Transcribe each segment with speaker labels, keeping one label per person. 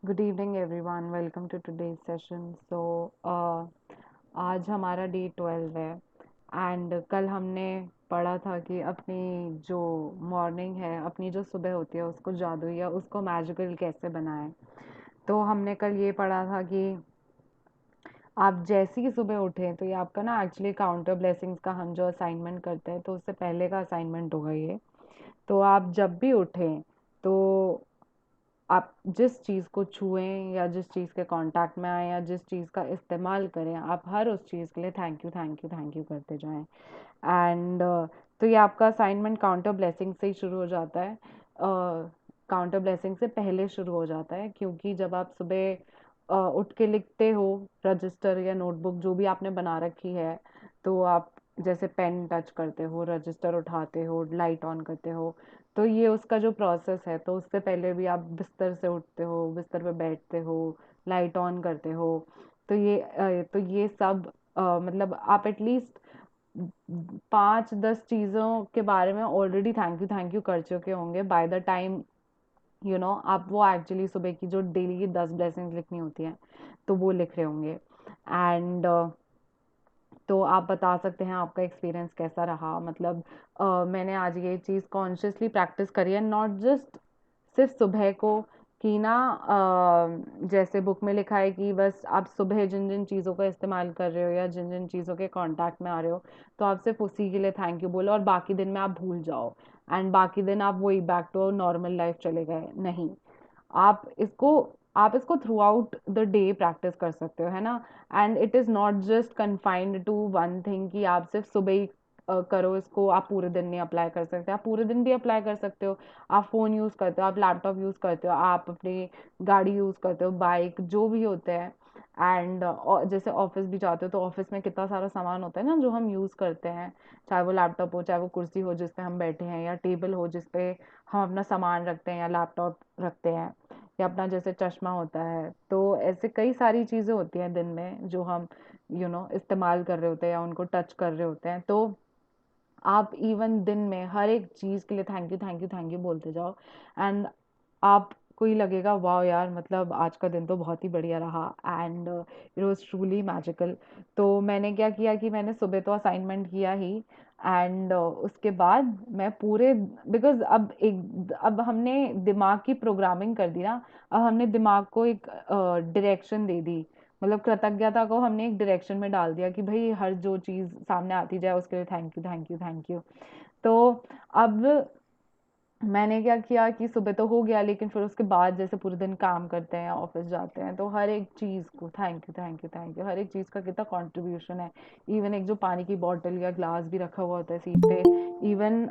Speaker 1: Good evening everyone, welcome to today's session. आज हमारा day 12 है। एंड कल हमने पढ़ा था कि अपनी जो मॉर्निंग है, अपनी जो सुबह होती है, उसको जादू या उसको मैजिकल कैसे बनाएं। तो हमने कल ये पढ़ा था कि आप जैसी ही सुबह उठें, तो ये आपका ना एक्चुअली काउंटर ब्लेसिंग्स का हम जो असाइनमेंट करते हैं, तो उससे पहले का असाइनमेंट होगा ये। तो आप जब भी उठें, तो आप जिस चीज़ को छुएं या जिस चीज़ के कांटेक्ट में आए या जिस चीज़ का इस्तेमाल करें, आप हर उस चीज़ के लिए thank you thank you thank you करते जाएं। एंड तो ये आपका असाइनमेंट काउंटर ब्लेसिंग से ही शुरू हो जाता है। काउंटर ब्लेसिंग से पहले शुरू हो जाता है, क्योंकि जब आप सुबह उठ के लिखते हो, रजिस्टर या नोटबुक जो भी आपने बना रखी है, तो आप जैसे पेन टच करते हो, रजिस्टर उठाते हो, लाइट ऑन करते हो, तो ये उसका जो प्रोसेस है, तो उससे पहले भी आप बिस्तर से उठते हो, बिस्तर पे बैठते हो, लाइट ऑन करते हो। तो ये सब मतलब आप एटलीस्ट 5-10 चीज़ों के बारे में ऑलरेडी थैंक यू कर चुके होंगे बाय द टाइम आप वो एक्चुअली सुबह की जो डेली की 10 ब्लेसिंग्स लिखनी होती हैं, तो वो लिख रहे होंगे। एंड तो आप बता सकते हैं आपका एक्सपीरियंस कैसा रहा। मतलब मैंने आज ये चीज़ कॉन्शियसली प्रैक्टिस करी है, नॉट जस्ट सिर्फ सुबह को, कि ना जैसे बुक में लिखा है कि बस आप सुबह जिन जिन चीज़ों का इस्तेमाल कर रहे हो या जिन जिन चीज़ों के कांटेक्ट में आ रहे हो, तो आप सिर्फ उसी के लिए थैंक यू बोलो और बाकी दिन में आप भूल जाओ। एंड बाकी दिन आप वही बैक टू नॉर्मल लाइफ चले गए। नहीं, आप इसको आप इसको throughout the day practice कर सकते हो, है ना। And it is not just confined to one thing कि आप सिर्फ सुबह ही करो इसको, आप पूरे दिन नहीं अप्लाई कर सकते। आप पूरे दिन भी अप्लाई कर सकते हो। आप फ़ोन यूज़ करते हो, आप लैपटॉप यूज़ करते हो, आप अपनी गाड़ी यूज़ करते हो, बाइक जो भी होते हैं। एंड जैसे ऑफिस भी जाते हो, तो ऑफिस में कितना सारा सामान होता है ना जो हम यूज़ करते हैं, चाहे वो लैपटॉप हो, चाहे वो कुर्सी हो जिस पे हम बैठे हैं, या टेबल हो जिस पे हम अपना सामान रखते हैं या लैपटॉप रखते हैं, या अपना जैसे चश्मा होता है। तो ऐसे कई सारी चीज़ें होती हैं दिन में जो हम इस्तेमाल कर रहे होते हैं या उनको टच कर रहे होते हैं। तो आप इवन दिन में हर एक चीज़ के लिए thank you thank you thank you बोलते जाओ। एंड आपको ही लगेगा वाह यार, मतलब आज का दिन तो बहुत ही बढ़िया रहा। And it was truly magical. तो मैंने क्या किया कि मैंने सुबह तो असाइनमेंट किया ही। एंड उसके बाद मैं पूरे, बिकॉज अब हमने दिमाग की प्रोग्रामिंग कर दी ना। अब हमने दिमाग को एक डायरेक्शन दे दी। मतलब कृतज्ञता को हमने एक डायरेक्शन में डाल दिया कि भाई हर जो चीज़ सामने आती जाए उसके लिए thank you thank you thank you. तो अब मैंने क्या किया कि सुबह तो हो गया, लेकिन फिर उसके बाद जैसे पूरे दिन काम करते हैं, ऑफिस जाते हैं, तो हर एक चीज़ को thank you thank you thank you, हर एक चीज़ का कितना कंट्रीब्यूशन है। इवन एक जो पानी की बॉटल या ग्लास भी रखा हुआ होता है सीट पे, even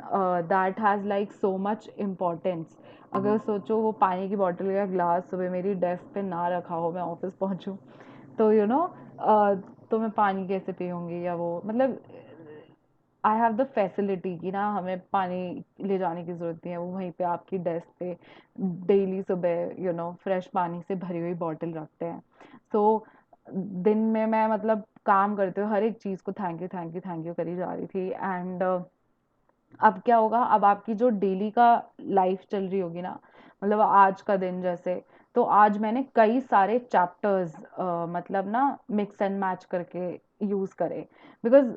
Speaker 1: that has like so much importance. अगर सोचो वो पानी की बॉटल या ग्लास सुबह मेरी डेस्क पे ना रखा हो, मैं ऑफिस पहुंचूं, तो तो मैं पानी कैसे पीऊँगी, या वो मतलब आई हैव द फैसिलिटी कि ना हमें पानी ले जाने की ज़रूरत नहीं है, वो वहीं पे आपकी डेस्क पे डेली सुबह फ्रेश पानी से भरी हुई बॉटल रखते हैं। सो दिन में मैं मतलब काम करते हुए हर एक चीज़ को थैंक यू करी जा रही थी। एंड अब क्या होगा, अब आपकी जो डेली का लाइफ चल रही होगी ना, मतलब आज का दिन जैसे, तो आज मैंने कई सारे चैप्टर्स मतलब ना मिक्स एंड मैच करके यूज़ करे। बिकॉज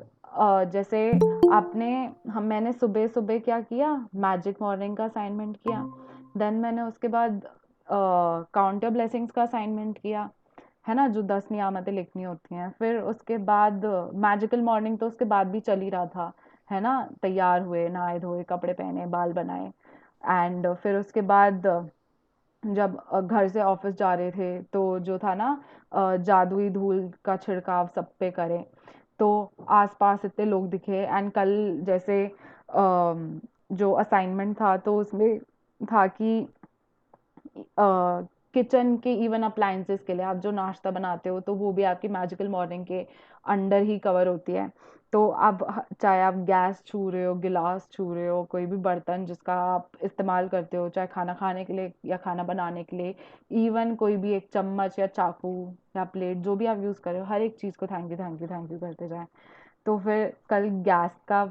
Speaker 1: जैसे आपने हम मैंने सुबह सुबह क्या किया, मैजिक मॉर्निंग का असाइनमेंट किया। देन मैंने उसके बाद काउंटर ब्लेसिंग्स का असाइनमेंट किया, है ना, जो 10 नियामतें लिखनी होती हैं। फिर उसके बाद मैजिकल मॉर्निंग तो उसके बाद भी चल ही रहा था, है ना। तैयार हुए, नहाए धोए, कपड़े पहने, बाल बनाए। एंड फिर उसके बाद जब घर से ऑफिस जा रहे थे, तो जो था ना जादुई धूल का छिड़काव सब पे करें। तो आसपास इतने लोग दिखे। एंड कल जैसे जो असाइनमेंट था, तो उसमें था कि किचन के इवन अप्लायंसेस के लिए आप जो नाश्ता बनाते हो, तो वो भी आपकी मैजिकल मॉर्निंग के अंडर ही कवर होती है। तो अब चाहे आप गैस छू रहे हो, गिलास छू रहे हो, कोई भी बर्तन जिसका आप इस्तेमाल करते हो, चाहे खाना खाने के लिए या खाना बनाने के लिए, इवन कोई भी एक चम्मच या चाकू या प्लेट जो भी आप यूज़ कर रहे हो, हर एक चीज़ को थैंक यू करते जाएं। तो फिर कल गैस का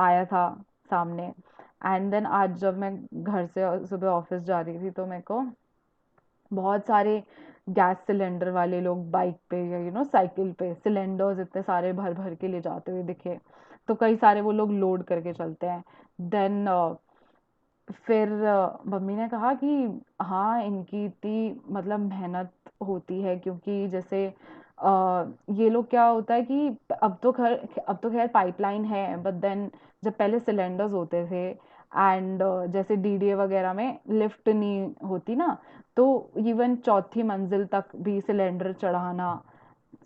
Speaker 1: आया था सामने। एंड देन आज जब मैं घर से सुबह ऑफिस जा रही थी, तो मेरे को बहुत सारे गैस सिलेंडर वाले लोग बाइक पे या साइकिल पे सिलेंडर्स इतने सारे भर भर के ले जाते हुए दिखे। तो कई सारे वो लोग लोड करके चलते हैं। देन फिर मम्मी ने कहा कि हाँ, इनकी इतनी मतलब मेहनत होती है, क्योंकि जैसे ये लोग क्या होता है कि अब तो खैर पाइपलाइन है, बट देन जब पहले सिलेंडर्स होते थे एंड जैसे डीडीए वगैरह में लिफ्ट नहीं होती ना, तो इवन चौथी मंजिल तक भी सिलेंडर चढ़ाना,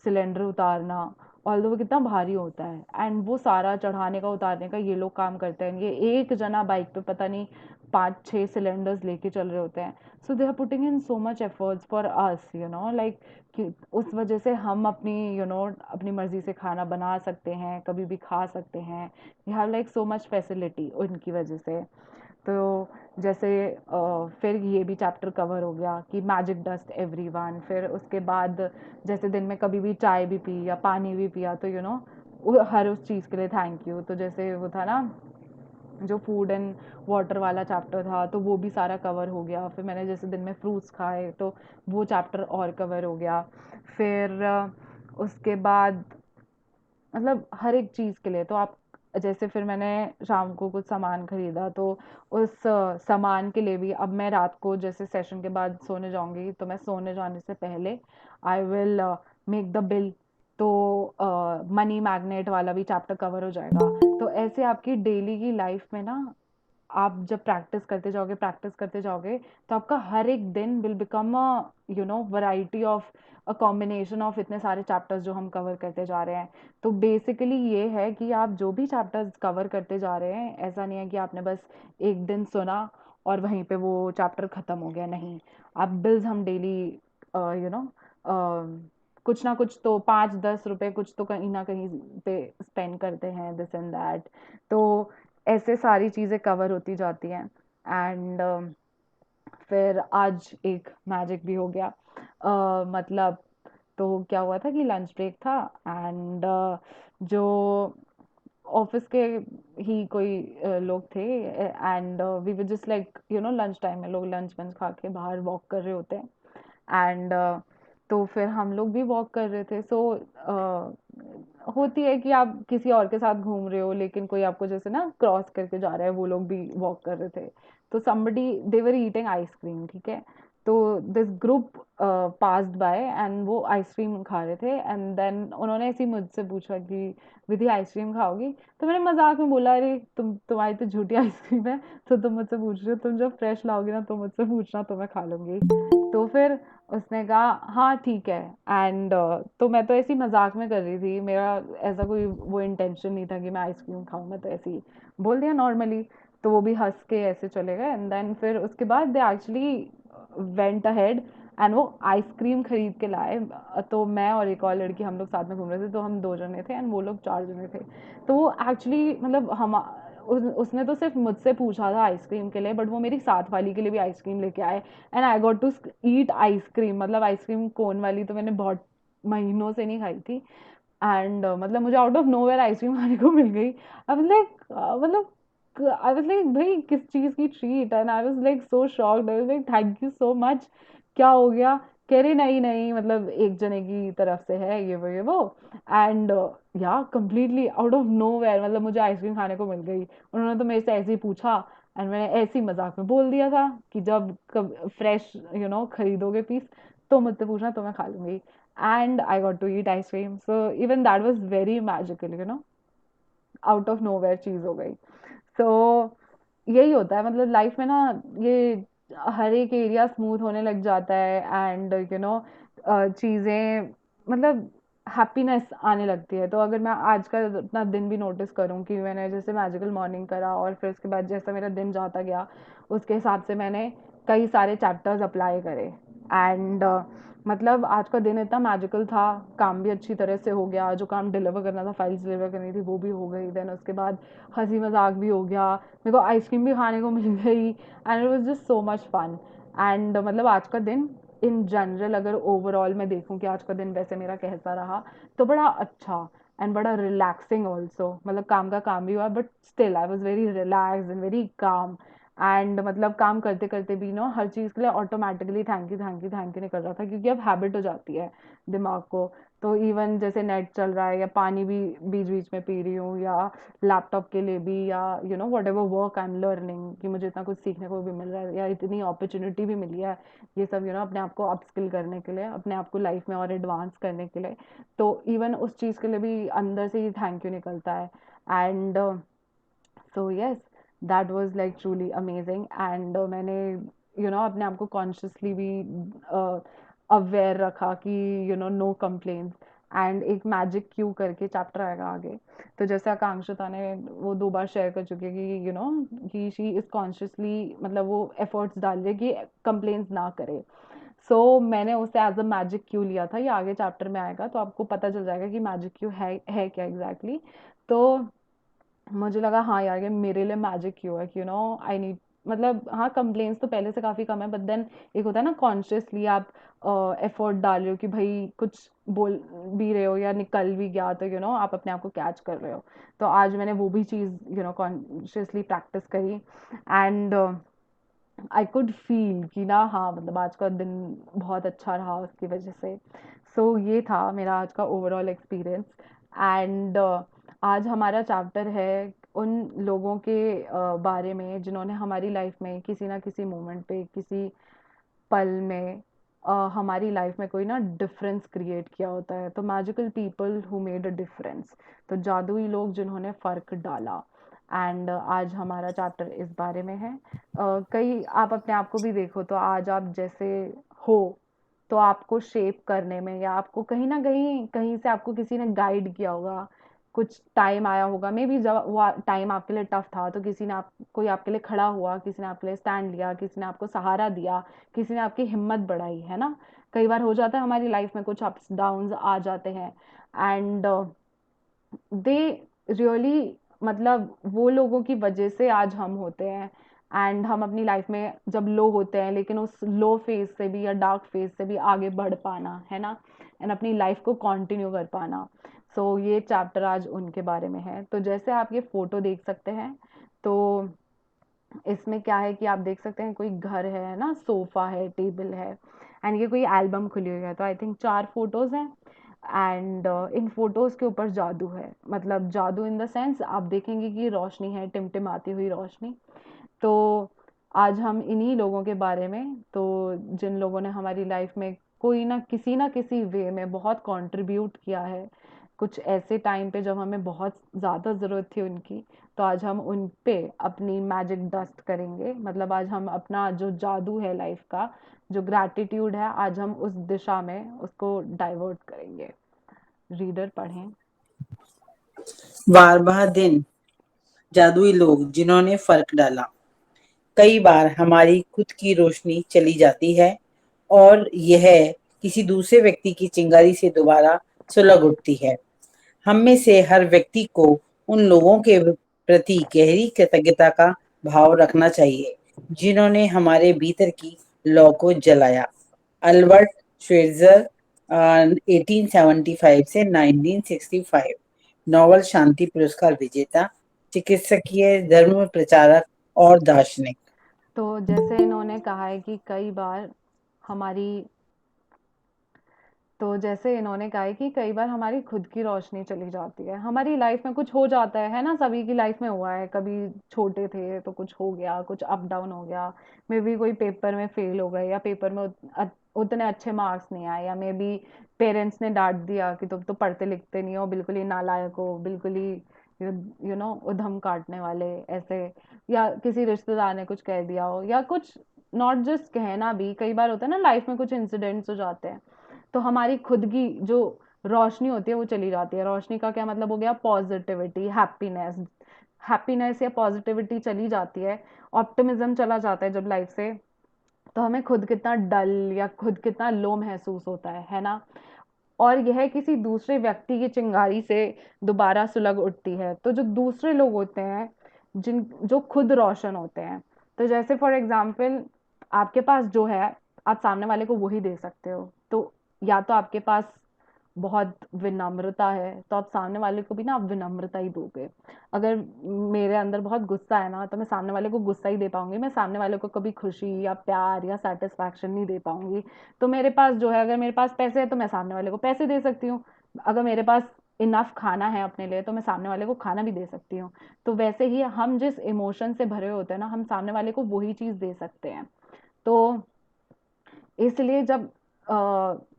Speaker 1: सिलेंडर उतारना, ऑल्दो वो कितना भारी होता है, एंड वो सारा चढ़ाने का उतारने का ये लोग काम करते हैं। ये एक जना बाइक पे पता नहीं 5-6 सिलेंडर्स लेके चल रहे होते हैं। So they are putting in so much efforts for us, like कि उस वजह से हम अपनी अपनी मर्जी से खाना बना सकते हैं, कभी भी खा सकते हैं। We have like so much facility उनकी वजह से। तो जैसे फिर ये भी चैप्टर कवर हो गया कि मैजिक डस्ट एवरीवन। फिर उसके बाद जैसे दिन में कभी भी चाय भी पी या पानी भी पिया, तो हर उस चीज़ के लिए थैंक यू। तो जैसे वो था ना, जो फूड एंड वाटर वाला चैप्टर था, तो वो भी सारा कवर हो गया। फिर मैंने जैसे दिन में फ्रूट्स खाए, तो वो चैप्टर और कवर हो गया। फिर उसके बाद मतलब हर एक चीज़ के लिए तो आप जैसे, फिर मैंने शाम को कुछ सामान खरीदा, तो उस सामान के लिए भी अब मैं रात को जैसे सेशन के बाद सोने जाऊंगी, तो मैं सोने जाने से पहले I will make the bill. तो मनी मैग्नेट वाला भी चैप्टर कवर हो जाएगा। तो ऐसे आपकी डेली की लाइफ में ना, आप जब प्रैक्टिस करते जाओगे, तो आपका हर एक दिन will become a variety of a combination of इतने सारे चैप्टर्स जो हम कवर करते जा रहे हैं। तो बेसिकली ये है कि आप जो भी चैप्टर्स कवर करते जा रहे हैं, ऐसा नहीं है कि आपने बस एक दिन सुना और वहीं पे वो चैप्टर खत्म हो गया, नहीं। आप बिल्स हम डेली यू नो कुछ ना कुछ तो 5-10 रुपए कुछ तो कहीं ना कहीं पे स्पेंड करते हैं, दिस एंड दैट। तो ऐसे सारी चीज़ें कवर होती जाती हैं। एंड फिर आज एक मैजिक भी हो गया। मतलब तो क्या हुआ था कि लंच ब्रेक था, एंड जो ऑफिस के ही कोई लोग थे, and we were just like lunch time में लोग लंच वंच खा के बाहर वॉक कर रहे होते हैं। एंड तो फिर हम लोग भी वॉक कर रहे थे। सो होती है कि आप किसी और के साथ घूम रहे हो, लेकिन कोई आपको जैसे ना क्रॉस करके जा रहा है, वो लोग भी वॉक कर रहे थे। तो somebody they were eating ice cream, ठीक है। तो this group passed by and वो आइसक्रीम खा रहे थे, एंड देन उन्होंने ऐसे ही मुझसे पूछा कि विधि आइसक्रीम खाओगी। तो मैंने मजाक में बोला, अरे तुम्हारी तो झूठी आइसक्रीम है, तो तुम मुझसे पूछ रहे हो, तुम जब फ्रेश लाओगी ना तो मुझसे पूछना, तो मैं खा लूंगी। तो फिर उसने कहा हाँ ठीक है। एंड तो मैं तो ऐसी मजाक में कर रही थी, मेरा ऐसा कोई वो इंटेंशन नहीं था कि मैं आइसक्रीम खाऊं, मैं तो ऐसे ही बोल दिया नॉर्मली। तो वो भी हंस के ऐसे चले गए, एंड देन फिर उसके बाद they actually went ahead and वो आइसक्रीम खरीद के लाए। तो मैं और एक और लड़की हम लोग साथ में घूम रहे थे, तो हम 2 जने थे एंड वो लोग 4 जने थे। तो वो एक्चुअली मतलब उसने तो सिर्फ मुझसे पूछा था आइसक्रीम के लिए, बट वो मेरी साथ वाली के लिए भी आइसक्रीम लेके आए, and I got to eat ice cream. मतलब आइसक्रीम कोन वाली तो मैंने बहुत महीनों से नहीं खाई थी, एंड मतलब मुझे आउट ऑफ नोवेयर आइसक्रीम खाने को मिल गई। आई वाज लाइक मतलब आई वाज लाइक भाई किस चीज की treat, and I was like so shocked. I was like thank you so much, क्या हो गया। कह रहे नहीं नहीं, मतलब एक जने की तरफ से है ये वो। एंड या कम्प्लीटली आउट ऑफ नोवेयर मतलब मुझे आइसक्रीम खाने को मिल गई। उन्होंने तो मेरे से ऐसे ही पूछा, एंड मैंने ऐसे ही मजाक में बोल दिया था कि जब कब फ्रेश खरीदोगे पीस, तो मुझसे पूछना, तो मैं खा लूंगी। And I got to eat ice cream. So even that was very magical. Out of nowhere चीज हो गई। सो यही होता है मतलब लाइफ में ना, ये हर एक एरिया स्मूथ होने लग जाता है, एंड चीजें मतलब हैप्पीनेस आने लगती है। तो अगर मैं आज का अपना दिन भी नोटिस करूं कि मैंने जैसे मैजिकल मॉर्निंग करा, और फिर उसके बाद जैसा मेरा दिन जाता गया, उसके हिसाब से मैंने कई सारे चैप्टर्स अप्लाई करे। एंड मतलब आज का दिन इतना मैजिकल था, काम भी अच्छी तरह से हो गया, जो काम डिलीवर करना था, फाइल्स डिलीवर करनी थी, वो भी हो गई। देन उसके बाद हंसी मजाक भी हो गया, मेरे को आइसक्रीम भी खाने को मिल गई, and it was just so much fun. And मतलब आज का दिन इन जनरल अगर ओवरऑल मैं देखूं कि आज का दिन वैसे मेरा कैसा रहा, तो बड़ा अच्छा एंड बड़ा रिलैक्सिंग ऑल्सो। मतलब काम का काम भी हुआ, but still I was very relax and very calm. And मतलब काम करते करते भी नो हर चीज़ के लिए automatically thank you thank you thank you निकल रहा था, क्योंकि अब हैबिट हो जाती है दिमाग को। तो इवन जैसे नेट चल रहा है या पानी भी बीच बीच में पी रही हूँ, या लैपटॉप के लिए भी, या you know what ever work I am learning, कि मुझे इतना कुछ सीखने को भी मिल रहा है या इतनी अपॉर्चुनिटी भी मिली है, ये सब यू नो अपने आप को अपस्किल करने के लिए, अपने आप को लाइफ में और एडवांस करने के लिए। तो इवन उस चीज़ के लिए भी अंदर से ही थैंक यू निकलता है। And so yes, that was like truly amazing. And मैंने यू नो अपने आप को कॉन्शियसली भी अवेयर रखा कि you know no complaints. And एक मैजिक क्यू करके चैप्टर आएगा आगे, तो जैसे आकांक्षता ने वो 2 बार शेयर कर चुकी है कि यू नो कि शी इज कॉन्शियसली मतलब वो एफर्ट्स डाल रही है कि कंप्लेंट्स ना करे। सो मैंने उसे एज अ मैजिक क्यू लिया था, ये आगे चैप्टर में आएगा तो आपको पता चल जाएगा कि मैजिक क्यू है क्या एग्जैक्टली exactly। तो मुझे लगा हाँ यार ये मेरे लिए मैजिक क्यों है कि यू नो आई नीड, मतलब हाँ कंप्लेंट्स तो पहले से काफ़ी कम है, बट देन एक होता है ना कॉन्शियसली आप एफर्ट डाल रहे हो कि भाई कुछ बोल भी रहे हो या निकल भी गया तो यू नो आप अपने आप को कैच कर रहे हो। तो आज मैंने वो भी चीज़ यू नो कॉन्शियसली प्रैक्टिस करी। एंड आई कुड फील कि ना हाँ मतलब आज का दिन बहुत अच्छा रहा उसकी वजह से। सो ये था मेरा आज का ओवरऑल एक्सपीरियंस। एंड आज हमारा चैप्टर है उन लोगों के बारे में जिन्होंने हमारी लाइफ में किसी ना किसी मोमेंट पे, किसी पल में हमारी लाइफ में कोई ना डिफरेंस क्रिएट किया होता है। तो magical people who made a difference, तो जादुई लोग जिन्होंने फ़र्क डाला। एंड आज हमारा चैप्टर इस बारे में है। कई आप अपने आप को भी देखो तो आज आप जैसे हो, तो आपको शेप करने में या आपको कहीं ना कहीं कहीं से आपको किसी ने गाइड किया होगा। कुछ टाइम आया होगा मे बी जब वो टाइम आपके लिए टफ था तो किसी ने आप कोई आपके लिए खड़ा हुआ, किसी ने आपके लिए स्टैंड लिया, किसी ने आपको सहारा दिया, किसी ने आपकी हिम्मत बढ़ाई, है ना। कई बार हो जाता है हमारी लाइफ में कुछ अप्स डाउन्स आ जाते हैं। एंड दे रियली मतलब वो लोगों की वजह से आज हम होते हैं। एंड हम अपनी लाइफ में जब लो होते हैं लेकिन उस लो फेज से भी या डार्क फेज से भी आगे बढ़ पाना, है ना, एंड अपनी लाइफ को कंटिन्यू कर पाना। सो ये चैप्टर आज उनके बारे में है। तो जैसे आप ये फोटो देख सकते हैं, तो इसमें क्या है कि आप देख सकते हैं कोई घर है ना, सोफा है, टेबल है, एंड ये कोई एल्बम खुली हुई है। तो आई थिंक 4 फोटोज हैं। एंड इन फोटोज के ऊपर जादू है, मतलब जादू इन द सेंस आप देखेंगे कि रोशनी है, टिमटिमाती हुई रोशनी। तो आज हम इन्हीं लोगों के बारे में, तो जिन लोगों ने हमारी लाइफ में कोई ना किसी वे में बहुत कंट्रीब्यूट किया है, कुछ ऐसे टाइम पे जब हमें बहुत ज़्यादा ज़रूरत थी उनकी। तो आज हम उन पे अपनी मैजिक डस्ट करेंगे, मतलब आज हम अपना जो जादू है लाइफ का, जो ग्रैटिट्यूड है, आज हम उस दिशा में उसको डाइवर्ट करेंगे। रीडर पढ़ें।
Speaker 2: 12वां दिन, जादुई लोग जिन्होंने फर्क डाला। कई बार हमारी खुद की रोशनी चली जाती है और यह किसी दूसरे व्यक्ति की चिंगारी से दोबारा सुलग उठती है। हम में से हर व्यक्ति को उन लोगों के प्रति गहरी कृतज्ञता का भाव रखना चाहिए जिन्होंने हमारे भीतर की लौ को जलाया। अल्बर्ट श्वेट्जर 1875 से 1965, नोबेल शांति पुरस्कार विजेता, चिकित्सकीय धर्म प्रचारक और दार्शनिक।
Speaker 1: तो जैसे इन्होंने कहा है कि कई बार हमारी तो जैसे इन्होंने कहा है कि कई बार हमारी खुद की रोशनी चली जाती है, हमारी लाइफ में कुछ हो जाता है ना, सभी की लाइफ में हुआ है, कभी छोटे थे तो कुछ हो गया, कुछ अप डाउन हो गया, मे बी कोई पेपर में फेल हो गए या पेपर में उतने अच्छे मार्क्स नहीं आए, या मे बी पेरेंट्स ने डांट दिया कि तुम तो पढ़ते लिखते नहीं हो, बिल्कुल ही नालायक हो, बिल्कुल ही यू नो उधम काटने वाले ऐसे, या किसी रिश्तेदार ने कुछ कह दिया हो, या कुछ नॉट जस्ट कहना भी, कई बार होता है ना लाइफ में कुछ इंसिडेंट्स हो जाते हैं, तो हमारी खुद की जो रोशनी होती है वो चली जाती है। रोशनी का क्या मतलब हो गया, पॉजिटिविटी, हैप्पीनेस। हैप्पीनेस या पॉजिटिविटी चली जाती है, ऑप्टिमिज्म चला जाता है जब लाइफ से, तो हमें खुद कितना डल या खुद कितना लो महसूस होता है ना। और यह किसी दूसरे व्यक्ति की चिंगारी से दोबारा सुलग उठती है। तो जो दूसरे लोग होते हैं जिन जो खुद रोशन होते हैं, तो जैसे फॉर एग्जाम्पल आपके पास जो है आप सामने वाले को वही दे सकते हो। तो या तो आपके पास बहुत विनम्रता है, तो आप सामने वाले को भी ना आप विनम्रता ही दोगे। अगर मेरे अंदर बहुत गुस्सा है ना, तो मैं सामने वाले को गुस्सा ही दे पाऊंगी, मैं सामने वाले को कभी खुशी या प्यार या सेटिस्फैक्शन नहीं दे पाऊंगी। तो मेरे पास जो है, अगर मेरे पास पैसे है तो मैं सामने वाले को पैसे दे सकती हूँ, अगर मेरे पास इनफ खाना है अपने लिए तो मैं सामने वाले को खाना भी दे सकती हूँ। तो वैसे ही हम जिस इमोशन से भरे होते हैं ना, हम सामने वाले को वही चीज दे सकते हैं। तो इसलिए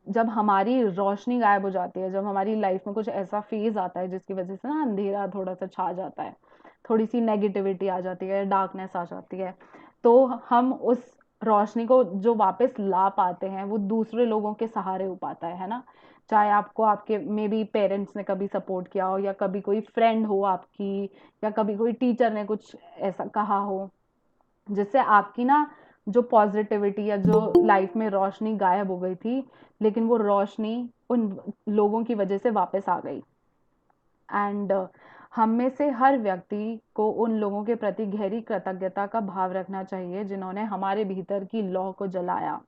Speaker 1: जब हमारी रोशनी गायब हो जाती है, जब हमारी लाइफ में कुछ ऐसा फेज आता है जिसकी वजह से ना अंधेरा थोड़ा सा छा जाता है, थोड़ी सी नेगेटिविटी आ जाती है, डार्कनेस आ जाती है, तो हम उस रोशनी को जो वापस ला पाते हैं वो दूसरे लोगों के सहारे हो पाता है ना। चाहे आपको आपके मे बी पेरेंट्स ने कभी सपोर्ट किया हो, या कभी कोई फ्रेंड हो आपकी, या कभी कोई टीचर ने कुछ ऐसा कहा हो जिससे आपकी ना जो पॉजिटिविटी या जो लाइफ में रोशनी गायब हो गई थी, लेकिन वो रोशनी उन लोगों की वजह से वापस आ गई। एंड हम में से हर व्यक्ति को उन लोगों के प्रति गहरी कृतज्ञता का भाव रखना चाहिए जिन्होंने हमारे भीतर की लौ को जलाया।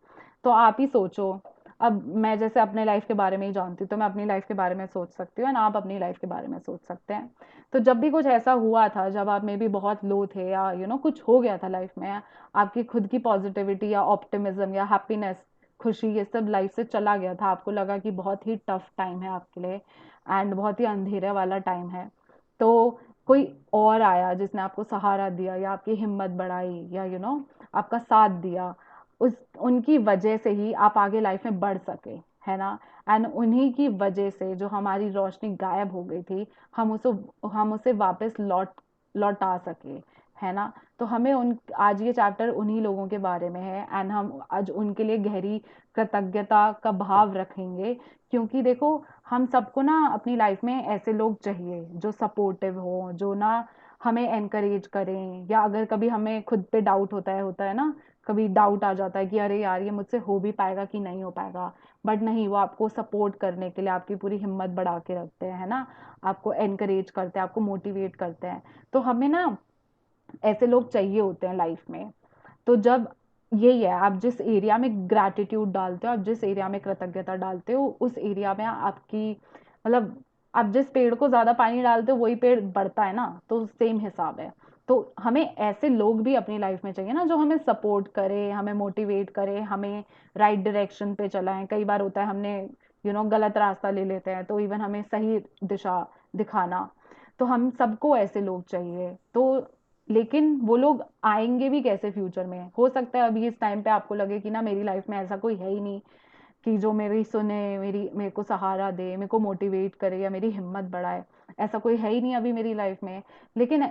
Speaker 1: तो आप ही सोचो, अब मैं जैसे अपने लाइफ के बारे में ही जानती हूँ, तो मैं अपनी लाइफ के बारे में सोच सकती हूँ, ना आप अपनी लाइफ के बारे में सोच सकते हैं। तो जब भी कुछ ऐसा हुआ था, जब आप मे बी बहुत लो थे, या कुछ हो गया था लाइफ में, आपकी खुद की पॉजिटिविटी या ऑप्टिमिज्म या हैप्पीनेस, खुशी, ये सब लाइफ से चला गया था, आपको लगा कि बहुत ही टफ टाइम है आपके लिए एंड बहुत ही अंधेरे वाला टाइम है, तो कोई और आया जिसने आपको सहारा दिया या आपकी हिम्मत बढ़ाई या आपका साथ दिया, उस उनकी वजह से ही आप आगे लाइफ में बढ़ सके, है ना। एंड उन्हीं की वजह से जो हमारी रोशनी गायब हो गई थी, हम उसे वापस लौटा सके, है ना। तो हमें उन आज ये चैप्टर उन्हीं लोगों के बारे में है, एंड हम आज उनके लिए गहरी कृतज्ञता का भाव रखेंगे। क्योंकि देखो, हम सबको ना अपनी लाइफ में ऐसे लोग चाहिए जो सपोर्टिव हो, जो ना हमें एनकरेज करें, या अगर कभी हमें खुद पे डाउट होता है ना, कभी डाउट आ जाता है कि अरे यार ये मुझसे हो भी पाएगा कि नहीं हो पाएगा, बट नहीं, वो आपको सपोर्ट करने के लिए आपकी पूरी हिम्मत बढ़ा के रखते हैं, है ना। आपको एनकरेज करते हैं, आपको मोटिवेट करते हैं। तो हमें ना ऐसे लोग चाहिए होते हैं लाइफ में। तो जब यही है, आप जिस एरिया में ग्रैटिट्यूड डालते हो, आप जिस एरिया में कृतज्ञता डालते हो, उस एरिया में आपकी मतलब आप जिस पेड़ को ज्यादा पानी डालते हो वही पेड़ बढ़ता है ना, तो सेम हिसाब है। तो हमें ऐसे लोग भी अपनी लाइफ में चाहिए ना, जो हमें सपोर्ट करे, हमें मोटिवेट करे, हमें राइट डायरेक्शन पे चलाएं। कई बार होता है हमने गलत रास्ता ले लेते हैं, तो इवन हमें सही दिशा दिखाना। तो हम सबको ऐसे लोग चाहिए। तो लेकिन वो लोग आएंगे भी कैसे फ्यूचर में? हो सकता है अभी इस टाइम पे आपको लगे कि ना मेरी लाइफ में ऐसा कोई है ही नहीं कि जो मेरी सुने, मेरे को सहारा दे, मेरे को मोटिवेट करे या मेरी हिम्मत बढ़ाए, ऐसा कोई है ही नहीं अभी मेरी लाइफ में। लेकिन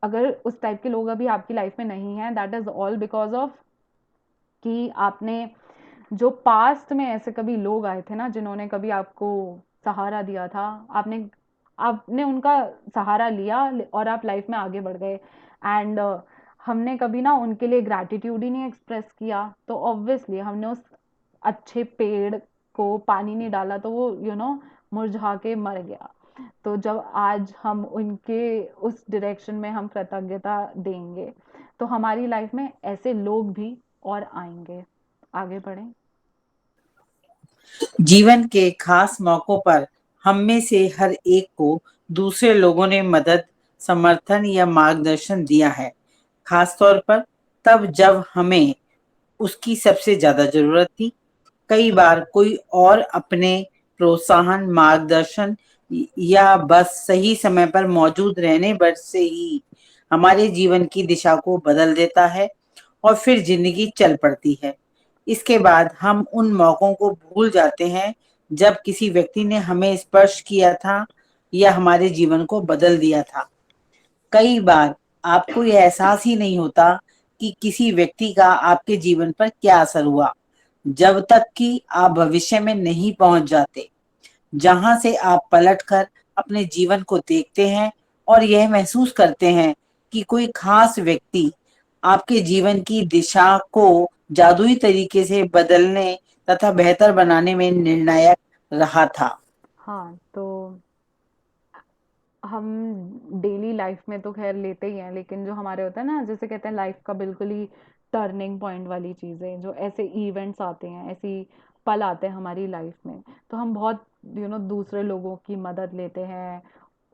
Speaker 1: अगर उस टाइप के लोग अभी आपकी लाइफ में नहीं है, that is all because of कि आपने जो पास्ट में ऐसे कभी लोग आए थे ना जिन्होंने कभी आपको सहारा दिया था, आपने आपने उनका सहारा लिया और आप लाइफ में आगे बढ़ गए। एंड हमने कभी ना उनके लिए ग्रैटिट्यूड ही नहीं एक्सप्रेस किया, तो ऑब्वियसली हमने उस अच्छे पेड़ को पानी नहीं डाला, तो वो मुरझा के मर गया। तो जब आज हम उनके उस डायरेक्शन में हम कृतज्ञता देंगे, तो हमारी लाइफ में ऐसे लोग भी और आएंगे। आगे बढ़ें।
Speaker 2: जीवन के खास मौकों पर हम में से हर एक को दूसरे लोगों ने मदद, समर्थन या मार्गदर्शन दिया है। खास तौर पर तब जब हमें उसकी सबसे ज्यादा जरूरत थी। कई बार कोई और अपने प्रोत्साहन, मार्गदर्शन या बस सही समय पर मौजूद रहने भर से ही हमारे जीवन की दिशा को बदल देता है और फिर जिंदगी चल पड़ती है। इसके बाद हम उन मौकों को भूल जाते हैं जब किसी व्यक्ति ने हमें स्पर्श किया था या हमारे जीवन को बदल दिया था। कई बार आपको यह एहसास ही नहीं होता कि किसी व्यक्ति का आपके जीवन पर क्या असर हुआ, जब तक कि आप भविष्य में नहीं पहुंच जाते, जहां से आप पलटकर अपने जीवन को देखते हैं और यह महसूस करते हैं कि कोई खास व्यक्ति आपके जीवन की दिशा को जादुई तरीके से बदलने तथा बेहतर बनाने में निर्णायक रहा था।
Speaker 1: हाँ, तो हम डेली लाइफ में तो खैर लेते ही हैं, लेकिन जो हमारे होता है ना, जैसे कहते हैं लाइफ का बिल्कुल ही टर्निंग पॉइंट वाली चीज़ें, जो ऐसे इवेंट्स आते हैं, ऐसी पल आते हैं हमारी लाइफ में, तो हम बहुत दूसरे लोगों की मदद लेते हैं,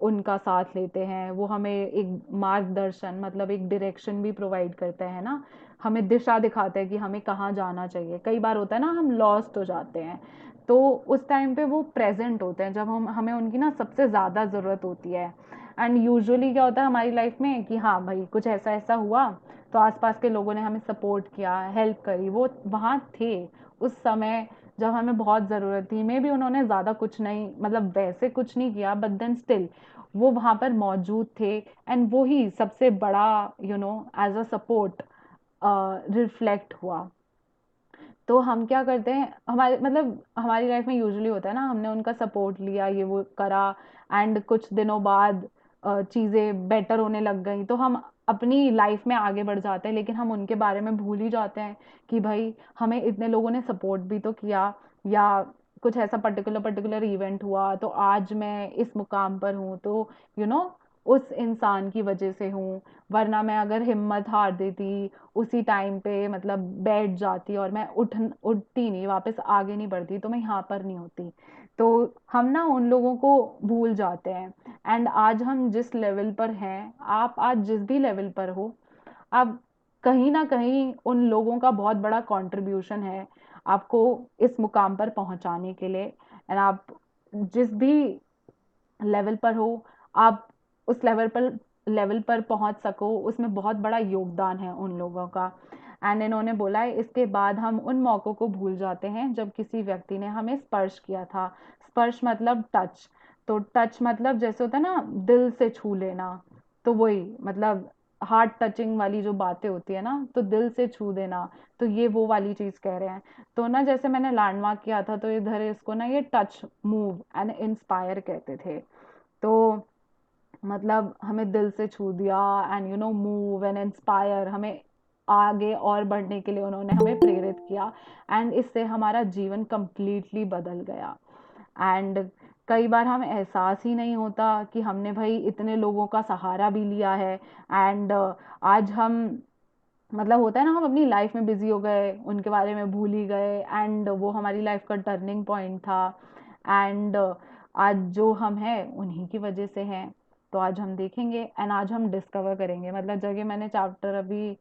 Speaker 1: उनका साथ लेते हैं। वो हमें एक मार्गदर्शन, मतलब एक डायरेक्शन भी प्रोवाइड करते हैं ना, हमें दिशा दिखाते हैं कि हमें कहाँ जाना चाहिए। कई बार होता है ना, हम लॉस्ट हो जाते हैं, तो उस टाइम पे वो प्रेजेंट होते हैं जब हम हमें उनकी ना सबसे ज़्यादा ज़रूरत होती है। एंड यूजुअली क्या होता है हमारी लाइफ में कि हाँ भाई कुछ ऐसा ऐसा हुआ, तो आसपास के लोगों ने हमें सपोर्ट किया, हेल्प करी, वो वहाँ थे उस समय जब हमें बहुत ज़रूरत थी। मे बी उन्होंने ज़्यादा कुछ नहीं, मतलब वैसे कुछ नहीं किया, बट देन स्टिल वो वहाँ पर मौजूद थे, एंड वो ही सबसे बड़ा एज अ सपोर्ट रिफ्लेक्ट हुआ। तो हम क्या करते हैं, हमारे मतलब हमारी लाइफ में यूजुअली होता है ना, हमने उनका सपोर्ट लिया, ये वो करा, एंड कुछ दिनों बाद चीज़ें बेटर होने लग गई, तो हम अपनी लाइफ में आगे बढ़ जाते हैं, लेकिन हम उनके बारे में भूल ही जाते हैं कि भाई हमें इतने लोगों ने सपोर्ट भी तो किया, या कुछ ऐसा पर्टिकुलर पर्टिकुलर इवेंट हुआ तो आज मैं इस मुकाम पर हूँ, तो यू you नो know, उस इंसान की वजह से हूँ। वरना मैं अगर हिम्मत हार देती उसी टाइम पे, मतलब बैठ जाती और मैं उठती नहीं, वापस आगे नहीं बढ़ती, तो मैं यहाँ पर नहीं होती। तो हम ना उन लोगों को भूल जाते हैं। एंड आज हम जिस लेवल पर हैं, आप आज जिस भी लेवल पर हो, अब कहीं ना कहीं उन लोगों का बहुत बड़ा कंट्रीब्यूशन है आपको इस मुकाम पर पहुंचाने के लिए। एंड आप जिस भी लेवल पर हो, आप उस लेवल पर पहुंच सको, उसमें बहुत बड़ा योगदान है उन लोगों का। एंड इन्होंने बोला है, इसके बाद हम उन मौक़ों को भूल जाते हैं जब किसी व्यक्ति ने हमें स्पर्श किया था। स्पर्श मतलब टच, तो टच मतलब जैसे होता है ना दिल से छू लेना, तो वही मतलब हार्ट टचिंग वाली जो बातें होती है ना, तो दिल से छू देना, तो ये वो वाली चीज़ कह रहे हैं। तो ना जैसे मैंने लैंडमार्क किया था, तो इधर इसको ना ये टच, मूव एंड इंस्पायर कहते थे। तो मतलब हमें दिल से छू दिया, एंड मूव एंड इंस्पायर, हमें आगे और बढ़ने के लिए उन्होंने हमें प्रेरित किया। एंड इससे हमारा जीवन कंप्लीटली बदल गया। एंड कई बार हमें एहसास ही नहीं होता कि हमने भाई इतने लोगों का सहारा भी लिया है। एंड आज हम, मतलब होता है ना, हम अपनी लाइफ में बिजी हो गए, उनके बारे में भूल ही गए, एंड वो हमारी लाइफ का टर्निंग पॉइंट था। एंड आज जो हम हैं उन्हीं की वजह से हैं। तो आज हम देखेंगे एंड आज हम डिस्कवर करेंगे, मतलब जब ये मैंने चैप्टर अभी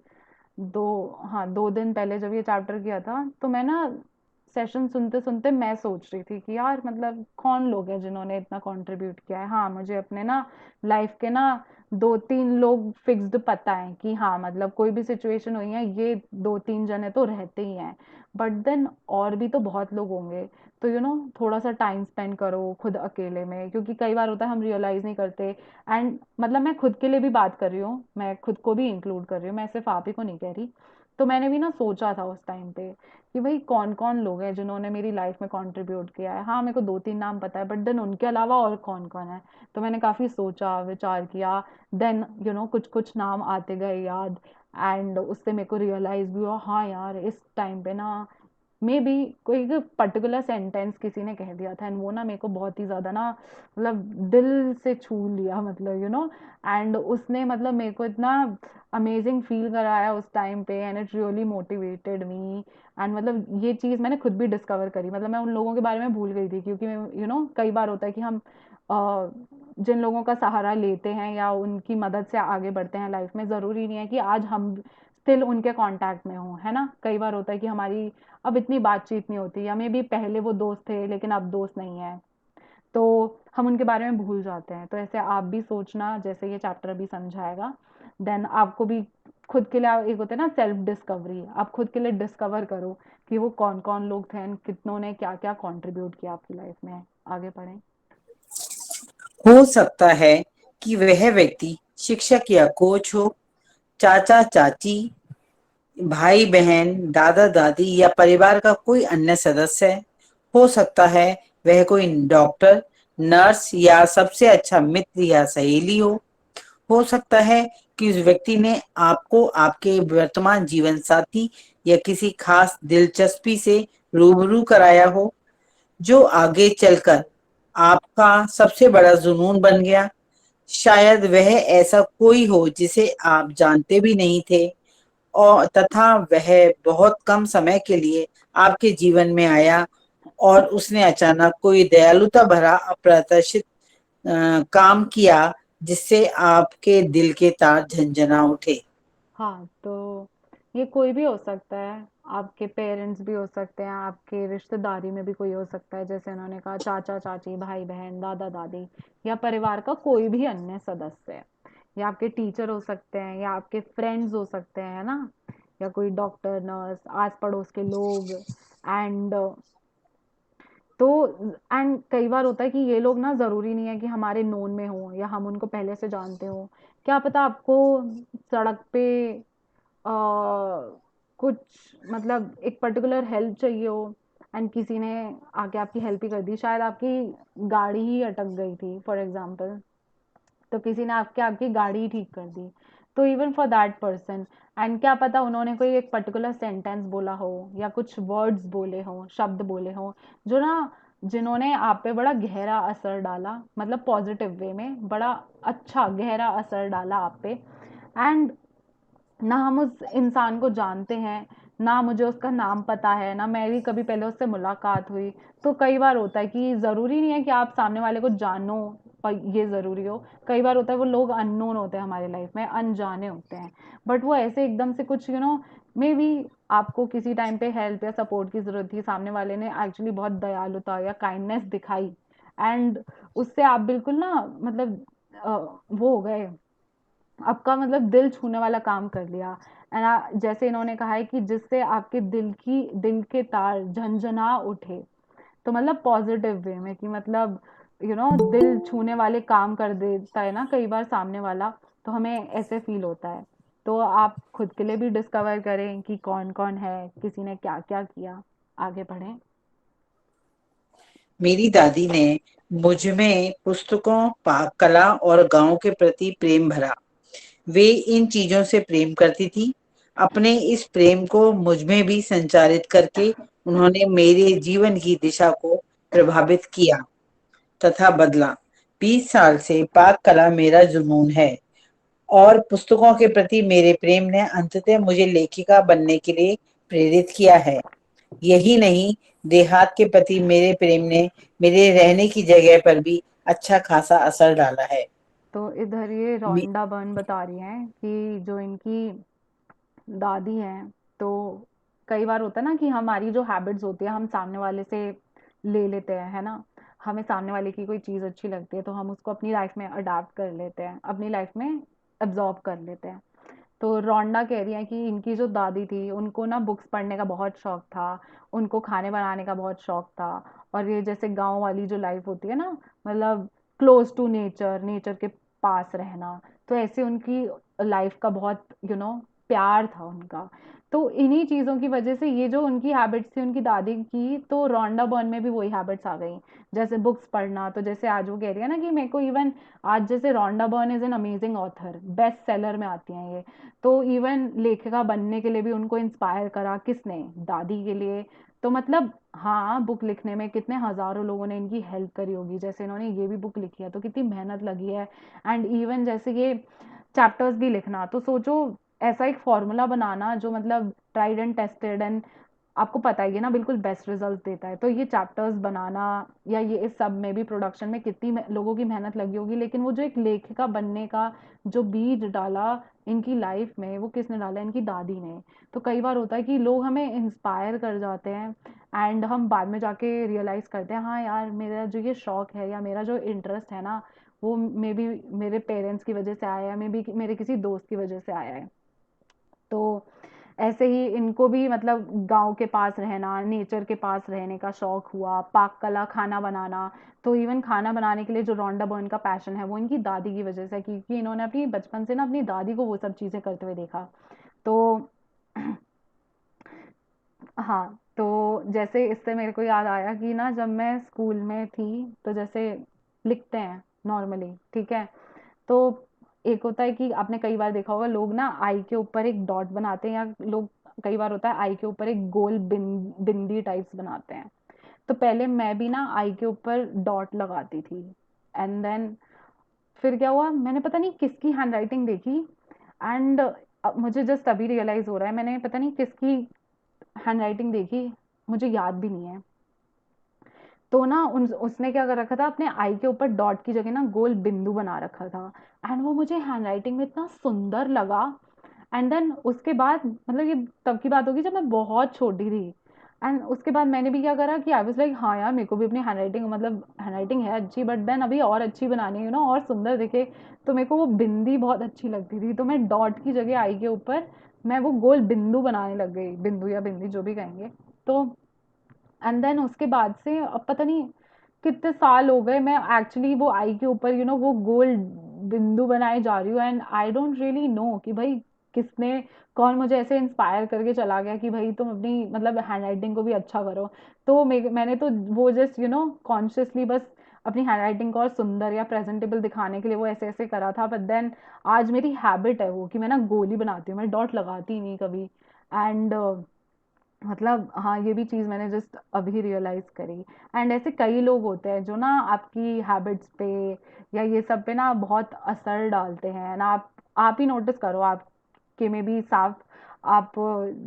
Speaker 1: दो, हाँ 2 दिन पहले जब ये चैप्टर किया था, तो मैं ना सेशन सुनते सुनते मैं सोच रही थी कि यार मतलब कौन लोग हैं जिन्होंने इतना कंट्रीब्यूट किया है। हाँ मुझे अपने ना लाइफ के ना 2-3 लोग फिक्स्ड पता है कि हाँ मतलब कोई भी सिचुएशन हुई है, ये 2-3 जने तो रहते ही हैं, बट देन और भी तो बहुत लोग होंगे। तो थोड़ा सा टाइम स्पेंड करो खुद अकेले में, क्योंकि कई बार होता है हम रियलाइज नहीं करते। एंड मतलब मैं खुद के लिए भी बात कर रही हूँ, मैं खुद को भी इंक्लूड कर रही हूँ, मैं सिर्फ आप ही को नहीं कह रही। तो मैंने भी ना सोचा था उस टाइम पे कि भाई कौन कौन लोग हैं जिन्होंने मेरी लाइफ में कंट्रीब्यूट किया है। हाँ मेरे को 2-3 नाम पता है, बट देन उनके अलावा और कौन कौन है। तो मैंने काफी सोचा विचार किया, देन कुछ कुछ नाम आते गए याद। एंड उससे मेरे को रियलाइज भी हुआ, हाँ यार इस टाइम पे ना मे बी कोई पर्टिकुलर सेंटेंस किसी ने कह दिया था, एंड वो ना मेरे को बहुत ही ज्यादा ना, मतलब दिल से छू लिया, मतलब एंड उसने मतलब मेरे को इतना अमेजिंग फील कराया उस टाइम पे, and it really motivated me. And मतलब ये चीज़ मैंने खुद भी डिस्कवर करी, मतलब मैं उन लोगों के बारे में भूल गई थी, क्योंकि कई बार होता है कि हम जिन लोगों का सहारा लेते हैं या उनकी मदद से आगे बढ़ते हैं लाइफ में, ज़रूरी नहीं है कि आज हम स्टिल उनके कांटेक्ट में हों, है ना। कई बार होता है कि हमारी अब इतनी बातचीत नहीं होती, या मे बी पहले वो दोस्त थे लेकिन अब दोस्त नहीं है, तो हम उनके बारे में भूल जाते हैं। तो ऐसे आप भी सोचना, जैसे ये चैप्टर भी समझाएगा, देन आपको भी खुद के लिए एक होता है ना सेल्फ डिस्कवरी, आप खुद के लिए डिस्कवर करो कि वो कौन कौन लोग थे and कितनों ने क्या क्या कंट्रीब्यूट किया आपकी लाइफ में। आगे पढ़ें।
Speaker 2: हो सकता है कि वह व्यक्ति शिक्षक या कोच हो, चाचा चाची, भाई बहन, दादा दादी या परिवार का कोई अन्य सदस्य है। हो सकता है वह कोई डॉक्टर, नर्स या सबसे अच्छा मित्र या सहेली हो सकता है कि उस व्यक्ति ने आपको आपके वर्तमान जीवन साथी या किसी खास दिलचस्पी से रूबरू कराया हो, जो आगे चलकर आपका सबसे बड़ा जुनून बन गया। शायद वह ऐसा कोई हो जिसे आप जानते भी नहीं थे, और तथा वह बहुत कम समय के लिए आपके जीवन में आया और उसने अचानक कोई दयालुता भरा अप्रत्याशित काम किया जिससे आपके दिल के तार झंझना उठे।
Speaker 1: हाँ, तो ये कोई भी हो सकता है, आपके पेरेंट्स भी हो सकते हैं, आपके रिश्तेदारी में भी कोई हो सकता है, जैसे उन्होंने कहा चाचा-चाची, भाई-बहन, दादा-दादी या परिवार का कोई भी अन्य सदस्य, या आपके टीचर हो सकते हैं, या आपके फ्रेंड्स हो सकते हैं, है ना? या कोई डॉक्टर, नर्स, आस-पड़ोस के लोग। एंड तो एंड कई बार होता है कि ये लोग ना ज़रूरी नहीं है कि हमारे नोन में हों या हम उनको पहले से जानते हों। क्या पता आपको सड़क पे अ, कुछ मतलब एक पर्टिकुलर हेल्प चाहिए हो, एंड किसी ने आके आपकी हेल्प ही कर दी। शायद आपकी गाड़ी ही अटक गई थी फॉर एग्जांपल, तो किसी ने आपके आपकी गाड़ी ही ठीक कर दी। तो even for that person, and क्या पता उन्होंने कोई एक पर्टिकुलर सेंटेंस बोला हो या कुछ वर्ड्स बोले हो, शब्द बोले हो, जो ना जिन्होंने आप पे बड़ा गहरा असर डाला, मतलब पॉजिटिव वे में बड़ा अच्छा गहरा असर डाला आप पे। एंड ना हम उस इंसान को जानते हैं, ना मुझे उसका नाम पता है, ना मेरी कभी पहले उससे मुलाकात हुई। तो कई बार होता है कि ज़रूरी नहीं है कि आप सामने वाले को जानो और ये ज़रूरी हो। कई बार होता है वो लोग अननोन होते हैं हमारी लाइफ में, अनजाने होते हैं, बट वो ऐसे एकदम से कुछ मे बी आपको किसी टाइम पे हेल्प या सपोर्ट की ज़रूरत थी, सामने वाले ने एक्चुअली बहुत दयालुता या काइंडनेस दिखाई, एंड उससे आप बिल्कुल ना मतलब वो हो गए, आपका मतलब दिल छूने वाला काम कर लिया। एंड जैसे इन्होंने कहा है कि जिससे आपके दिल के तार झंझना उठे, तो मतलब पॉजिटिव वे में कि मतलब दिल छूने वाले काम कर देता है ना कई बार सामने वाला, तो हमें ऐसे फील होता है। तो आप खुद के लिए भी डिस्कवर करें कि कौन कौन है, किसी ने क्या क्या किया। आगे बढ़ें।
Speaker 2: मेरी दादी ने मुझ में पुस्तकों, पाक कला और गांव के प्रति प्रेम भरा। वे इन चीजों से प्रेम करती थी। अपने इस प्रेम को मुझ में भी संचारित करके उन्होंने मेरे जीवन की दिशा को प्रभावित किया तथा बदला। 20 साल से पाक कला मेरा जुनून है और पुस्तकों के प्रति मेरे प्रेम ने अंततः मुझे लेखिका बनने के लिए प्रेरित किया है। यही नहीं, देहात के प्रति मेरे प्रेम ने मेरे रहने की जगह पर भी अच्छा खासा असर डाला है।
Speaker 1: तो इधर ये
Speaker 2: मे-
Speaker 1: रोंडा बर्न बता रही हैं कि जो इनकी दादी हैं, तो कई बार होता है ना कि हमारी जो हैबिट्स होती है हम सामने वाले से ले लेते हैं, है ना? हमें सामने वाले की कोई चीज़ अच्छी लगती है तो हम उसको अपनी लाइफ में अडॉप्ट कर लेते हैं, अपनी लाइफ में एब्जॉर्ब कर लेते हैं। तो रोंडा कह रही है कि इनकी जो दादी थी उनको ना बुक्स पढ़ने का बहुत शौक था, उनको खाने बनाने का बहुत शौक था, और ये जैसे गांव वाली जो लाइफ होती है ना, मतलब क्लोज टू नेचर, नेचर के पास रहना, तो ऐसे उनकी लाइफ का बहुत प्यार था उनका। तो इन्हीं चीज़ों की वजह से ये जो उनकी हैबिट्स थी उनकी दादी की, तो रोंडा बर्न में भी वही हैबिट्स आ गई, जैसे बुक्स पढ़ना। तो जैसे आज वो कह रही है ना कि मेरे को इवन आज जैसे Rhonda Byrne is an amazing author, best seller में आती हैं ये, तो इवन लेखिका बनने के लिए भी उनको इंस्पायर करा किसने? दादी के लिए। तो मतलब हाँ, बुक लिखने में कितने हजारों लोगों ने इनकी हेल्प करी होगी, जैसे इन्होंने ये भी बुक लिखी है तो कितनी मेहनत लगी है। एंड इवन जैसे ये चैप्टर्स भी लिखना, तो सोचो ऐसा एक फॉर्मूला बनाना जो मतलब ट्राइड एंड टेस्टेड, एंड आपको पता ही है ना बिल्कुल बेस्ट रिजल्ट देता है। तो ये चैप्टर्स बनाना या ये इस सब में भी प्रोडक्शन में कितनी लोगों की मेहनत लगी होगी, लेकिन वो जो एक लेखिका बनने का जो बीज डाला इनकी लाइफ में, वो किसने डाला? इनकी दादी ने। तो कई बार होता है कि लोग हमें इंस्पायर कर जाते हैं, एंड हम बाद में जाके रियलाइज करते हैं हाँ यार, मेरा जो ये शौक है या मेरा जो इंटरेस्ट है ना, वो मे बी मेरे पेरेंट्स की वजह से आया है, मे बी मेरे किसी दोस्त की वजह से आया है। तो ऐसे ही इनको भी मतलब गांव के पास रहना, नेचर के पास रहने का शौक हुआ, पाक कला, खाना बनाना। तो इवन खाना बनाने के लिए जो रोंडा बर्न का पैशन है वो इनकी दादी की वजह से है, क्योंकि इन्होंने अपनी बचपन से ना अपनी दादी को वो सब चीज़ें करते हुए देखा। तो हाँ, तो जैसे इससे मेरे को याद आया कि ना जब मैं स्कूल में थी, तो जैसे लिखते हैं नॉर्मली, ठीक है? तो एक होता है कि आपने कई बार देखा होगा लोग ना आई के ऊपर एक डॉट बनाते हैं, या लोग कई बार होता है आई के ऊपर एक गोल बिंदी टाइप्स बनाते हैं। तो पहले मैं भी ना आई के ऊपर डॉट लगाती थी, एंड देन फिर क्या हुआ, मैंने पता नहीं किसकी हैंडराइटिंग देखी, एंड अब मुझे जस्ट अभी रियलाइज़ हो रहा है, मैंने पता नहीं किसकी हैंडराइटिंग देखी, मुझे याद भी नहीं है। तो ना उन उसने क्या कर रखा था, अपने आई के ऊपर डॉट की जगह ना गोल बिंदु बना रखा था। एंड वो मुझे हैंडराइटिंग में इतना सुंदर लगा। एंड देन उसके बाद, मतलब ये तब की बात होगी जब मैं बहुत छोटी थी। एंड उसके बाद मैंने भी क्या करा कि आई वाज लाइक, हाँ यार मेरे को भी अपनी हैंडराइटिंग, मतलब हैंडराइटिंग है अच्छी, बट देन अभी और अच्छी बनानी है, और सुंदर दिखे। तो मेरे को वो बिंदी बहुत अच्छी लगती थी, तो मैं डॉट की जगह आई के ऊपर मैं वो गोल बिंदु बनाने लग गई, बिंदु या बिंदी जो भी कहेंगे। तो एंड देन उसके बाद से अब पता नहीं कितने साल हो गए, मैं एक्चुअली वो आई के ऊपर वो गोल बिंदु बनाए जा रही हूँ। And I don't really know कि भाई किसने, कौन मुझे ऐसे इंस्पायर करके चला गया कि भाई तुम अपनी मतलब हैंडराइटिंग को भी अच्छा करो। तो मैंने तो वो जस्ट कॉन्शियसली बस अपनी हैंडराइटिंग को और सुंदर या प्रेजेंटेबल दिखाने के लिए वो ऐसे ऐसे करा था। बट देन आज मेरी हैबिट है वो कि मैं ना गोल ही बनाती हूँ, मैं डॉट लगाती ही नहीं कभी। एंड मतलब हाँ, ये भी चीज़ मैंने जस्ट अभी रियलाइज़ करी। एंड ऐसे कई लोग होते हैं जो ना आपकी हैबिट्स पे या ये सब पे ना बहुत असर डालते हैं ना। आप ही नोटिस करो, आपके में भी साफ, आप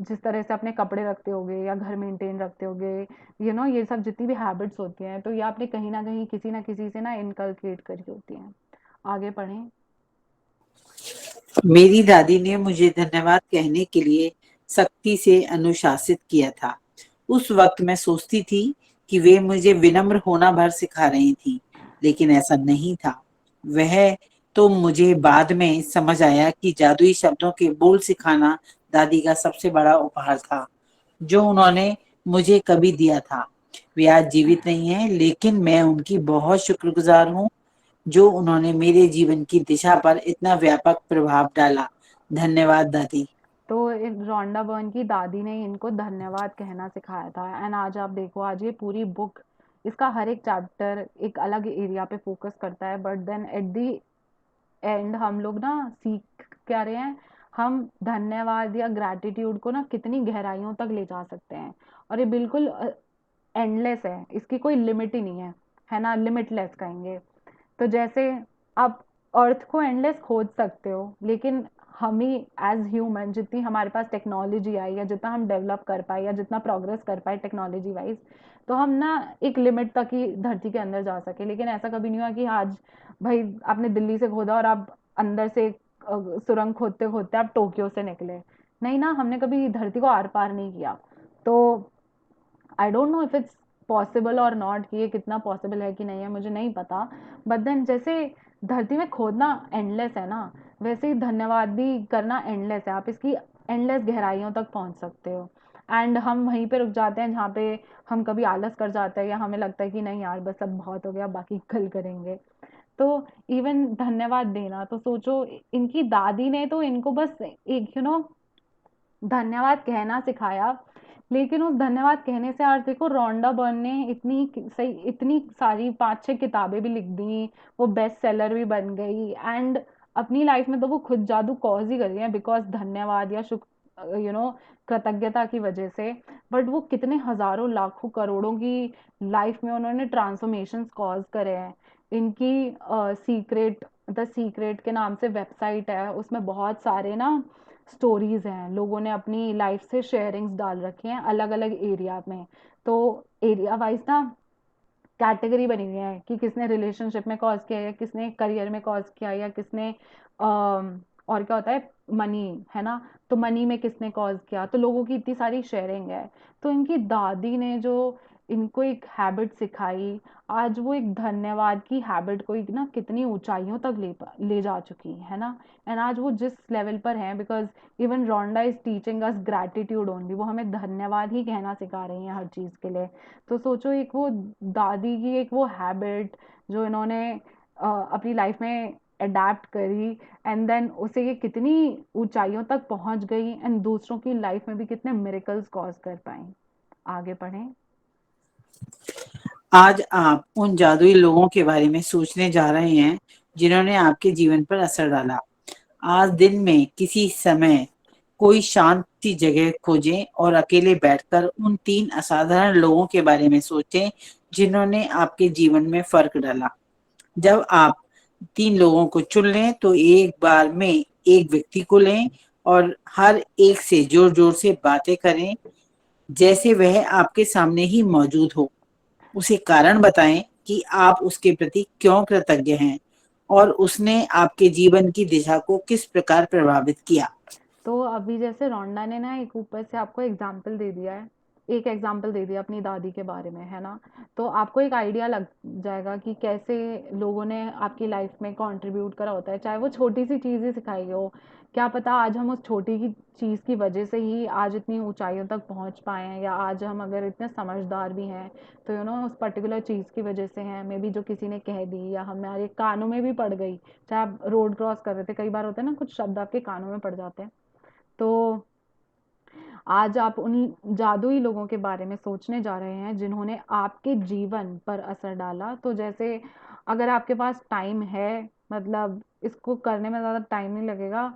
Speaker 1: जिस तरह से अपने कपड़े रखते होगे या घर मेंटेन रखते होगे, ये सब जितनी भी हैबिट्स होती हैं, तो ये आपने कहीं ना कहीं किसी ना किसी से ना इनकलकेट करी होती हैं। आगे पढ़ें।
Speaker 2: मेरी दादी ने मुझे धन्यवाद कहने के लिए सख्ती से अनुशासित किया था। उस वक्त मैं सोचती थी कि वे मुझे विनम्र होना भर सिखा रही थी, लेकिन ऐसा नहीं था। वह तो मुझे बाद में समझ आया कि जादुई शब्दों के बोल सिखाना दादी का सबसे बड़ा उपहार था, जो उन्होंने मुझे कभी दिया था। वे आज जीवित नहीं हैं, लेकिन मैं उनकी बहुत शुक्रगुजार हूँ, जो उन्होंने मेरे जीवन की दिशा पर इतना व्यापक प्रभाव डाला। धन्यवाद दादी।
Speaker 1: तो रोंडा बर्न की दादी ने इनको धन्यवाद कहना सिखाया था। एंड आज आप देखो, आज ये पूरी बुक, इसका हर एक चैप्टर एक अलग एरिया पे फोकस करता है, but then at the end हम लोग ना सीख क्या रहे हैं, हम धन्यवाद या ग्रैटिट्यूड को ना कितनी गहराइयों तक ले जा सकते हैं। और ये बिल्कुल एंडलेस है, इसकी कोई लिमिट ही नहीं है ना, लिमिटलेस कहेंगे। तो जैसे आप अर्थ को एंडलेस खोज सकते हो, लेकिन हम ही एज ह्यूमन, जितनी हमारे पास टेक्नोलॉजी आई या जितना हम डेवलप कर पाए या जितना प्रोग्रेस कर पाए टेक्नोलॉजी वाइज, तो हम ना एक लिमिट तक ही धरती के अंदर जा सके। लेकिन ऐसा कभी नहीं हुआ कि आज भाई आपने दिल्ली से खोदा और आप अंदर से सुरंग खोदते खोदते आप टोक्यो से निकले। नहीं ना, हमने कभी धरती को आर पार नहीं किया। तो I don't know if it's possible और नॉट, कि ये कितना पॉसिबल है कि नहीं है मुझे नहीं पता। बट देन जैसे धरती में खोदना एंडलेस है ना, वैसे ही धन्यवाद भी करना एंडलेस है। आप इसकी एंडलेस गहराइयों तक पहुंच सकते हो। एंड हम वहीं पे रुक जाते हैं जहाँ पे हम कभी आलस कर जाते हैं या हमें लगता है कि नहीं यार बस अब बहुत हो गया, बाकी कल करेंगे। तो इवन धन्यवाद देना, तो सोचो, इनकी दादी ने तो इनको बस एक धन्यवाद कहना सिखाया। लेकिन उस धन्यवाद कहने से आज देखो, रोंडा बर्न ने इतनी सारी 5-6 किताबें भी लिख दी, वो बेस्ट सेलर भी बन गई। एंड अपनी लाइफ में तो वो खुद जादू कॉज ही कर रही है, बिकॉज धन्यवाद या शुक्र कृतज्ञता की वजह से। बट वो कितने हजारों लाखों करोड़ों की लाइफ में उन्होंने ट्रांसफॉर्मेशन कॉज करे हैं। इनकी सीक्रेट, द सीक्रेट के नाम से वेबसाइट है, उसमें बहुत सारे ना स्टोरीज हैं, लोगों ने अपनी लाइफ से शेयरिंग्स डाल रखे हैं अलग अलग एरिया में। तो एरिया वाइज ना कैटेगरी बनी हुई है कि किसने रिलेशनशिप में कॉज किया या किसने करियर में कॉज किया या किसने और क्या होता है, मनी, है ना। तो मनी में किसने कॉज किया, तो लोगों की इतनी सारी शेयरिंग है। तो इनकी दादी ने जो इनको एक हैबिट सिखाई, आज वो एक धन्यवाद की हैबिट को एक ना कितनी ऊंचाइयों तक ले जा चुकी है ना। एंड आज वो जिस लेवल पर हैं, because even Rhonda is teaching us gratitude only, वो हमें धन्यवाद ही कहना सिखा रही हैं हर चीज़ के लिए। तो सोचो, एक वो दादी की एक वो हैबिट जो इन्होंने अपनी लाइफ में अडेप्ट करी, एंड देन उसे ये कितनी ऊंचाइयों तक पहुंच गई, एंड दूसरों की लाइफ में भी कितने मिरेकल्स कॉज कर पाई। आगे पढ़ें।
Speaker 2: आज आप उन जादुई लोगों के बारे में सोचने जा रहे हैं, जिन्होंने आपके जीवन पर असर डाला। आज दिन में किसी समय कोई शांत सी जगह खोजें और अकेले बैठकर उन 3 असाधारण लोगों के बारे में सोचें, जिन्होंने आपके जीवन में फ़र्क डाला। जब आप 3 लोगों को चुन लें, तो एक बार में एक व्यक्ति को लें और हर एक से जोर जोर से बातें करें, जैसे वह आपके सामने ही मौजूद हो। उसे कारण बताएं कि आप उसके प्रति क्यों कृतज्ञ हैं और उसने आपके जीवन की दिशा को किस प्रकार प्रभावित किया।
Speaker 1: तो अभी जैसे रोंडा ने ना एक ऊपर से आपको एग्जाम्पल दे दिया है, एक एग्जाम्पल दे दिया अपनी दादी के बारे में, है ना? तो आपको एक आइडिया लग जाएगा कि कैसे लोगों ने आपकी लाइफ में कंट्रीब्यूट करा होता है, चाहे वो छोटी सी चीज़ ही सिखाई हो। क्या पता आज हम उस छोटी की चीज़ की वजह से ही आज इतनी ऊंचाइयों तक पहुंच पाए हैं, या आज हम अगर इतने समझदार भी हैं तो उस पर्टिकुलर चीज़ की वजह से हैं, मे बी जो किसी ने कह दी या हमारे कानों में भी पड़ गई। चाहे आप रोड क्रॉस कर रहे थे, कई बार होता है ना कुछ शब्द आपके कानों में पड़ जाते हैं। तो आज आप उन जादुई लोगों के बारे में सोचने जा रहे हैं जिन्होंने आपके जीवन पर असर डाला। तो जैसे अगर आपके पास टाइम है, मतलब इसको करने में ज़्यादा टाइम नहीं लगेगा,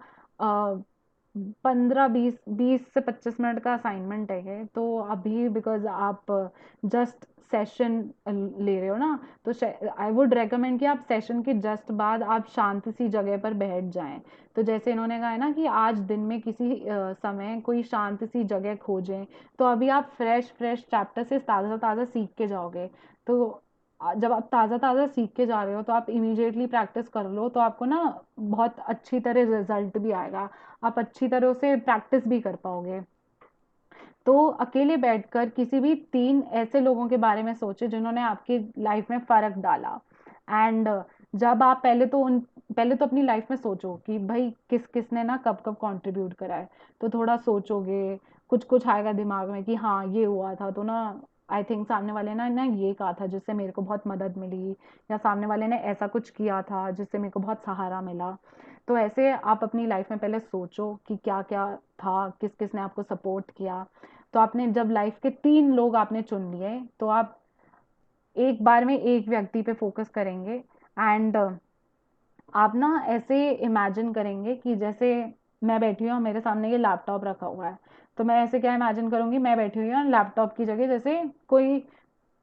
Speaker 1: 15 20 20 से 25 मिनट का असाइनमेंट है ये तो। अभी बिकॉज आप जस्ट सेशन ले रहे हो ना, तो आई वुड रेकमेंड कि आप सेशन के जस्ट बाद आप शांत सी जगह पर बैठ जाएं। तो जैसे इन्होंने कहा है ना कि आज दिन में किसी समय कोई शांत सी जगह खोजें, तो अभी आप फ्रेश फ्रेश चैप्टर से ताज़ा ताज़ा सीख के जाओगे। तो जब आप ताज़ा ताज़ा सीख के जा रहे हो तो आप इमीडिएटली प्रैक्टिस कर लो, तो आपको ना बहुत अच्छी तरह रिजल्ट भी आएगा, आप अच्छी तरह से प्रैक्टिस भी कर पाओगे। तो अकेले बैठकर किसी भी 3 ऐसे लोगों के बारे में सोचें जिन्होंने आपकी लाइफ में फ़र्क डाला। एंड जब आप पहले तो अपनी लाइफ में सोचो कि भाई किसने ना कब-कब कंट्रीब्यूट करा है। तो थोड़ा सोचोगे, कुछ-कुछ आएगा दिमाग में कि हाँ, ये हुआ था तो ना आई थिंक सामने वाले ना ये कहा था जिससे मेरे को बहुत मदद मिली, या सामने वाले ने ऐसा कुछ किया था जिससे मेरे को बहुत सहारा मिला। तो ऐसे आप अपनी लाइफ में पहले सोचो कि क्या-क्या था, किस-किस ने आपको सपोर्ट किया। तो आपने जब लाइफ के 3 लोग आपने चुन लिए, तो आप एक बार में एक व्यक्ति पे फोकस करेंगे। एंड आप ना ऐसे इमेजिन करेंगे कि जैसे मैं बैठी हूँ, मेरे सामने ये लैपटॉप रखा हुआ है। तो मैं ऐसे क्या इमेजिन करूंगी, मैं बैठी हुई हूँ लैपटॉप की जगह, जैसे कोई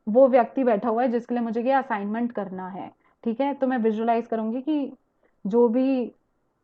Speaker 1: वो व्यक्ति बैठा हुआ है जिसके लिए मुझे ये असाइनमेंट करना है। ठीक है, तो मैं विजुलाइज करूंगी कि जो भी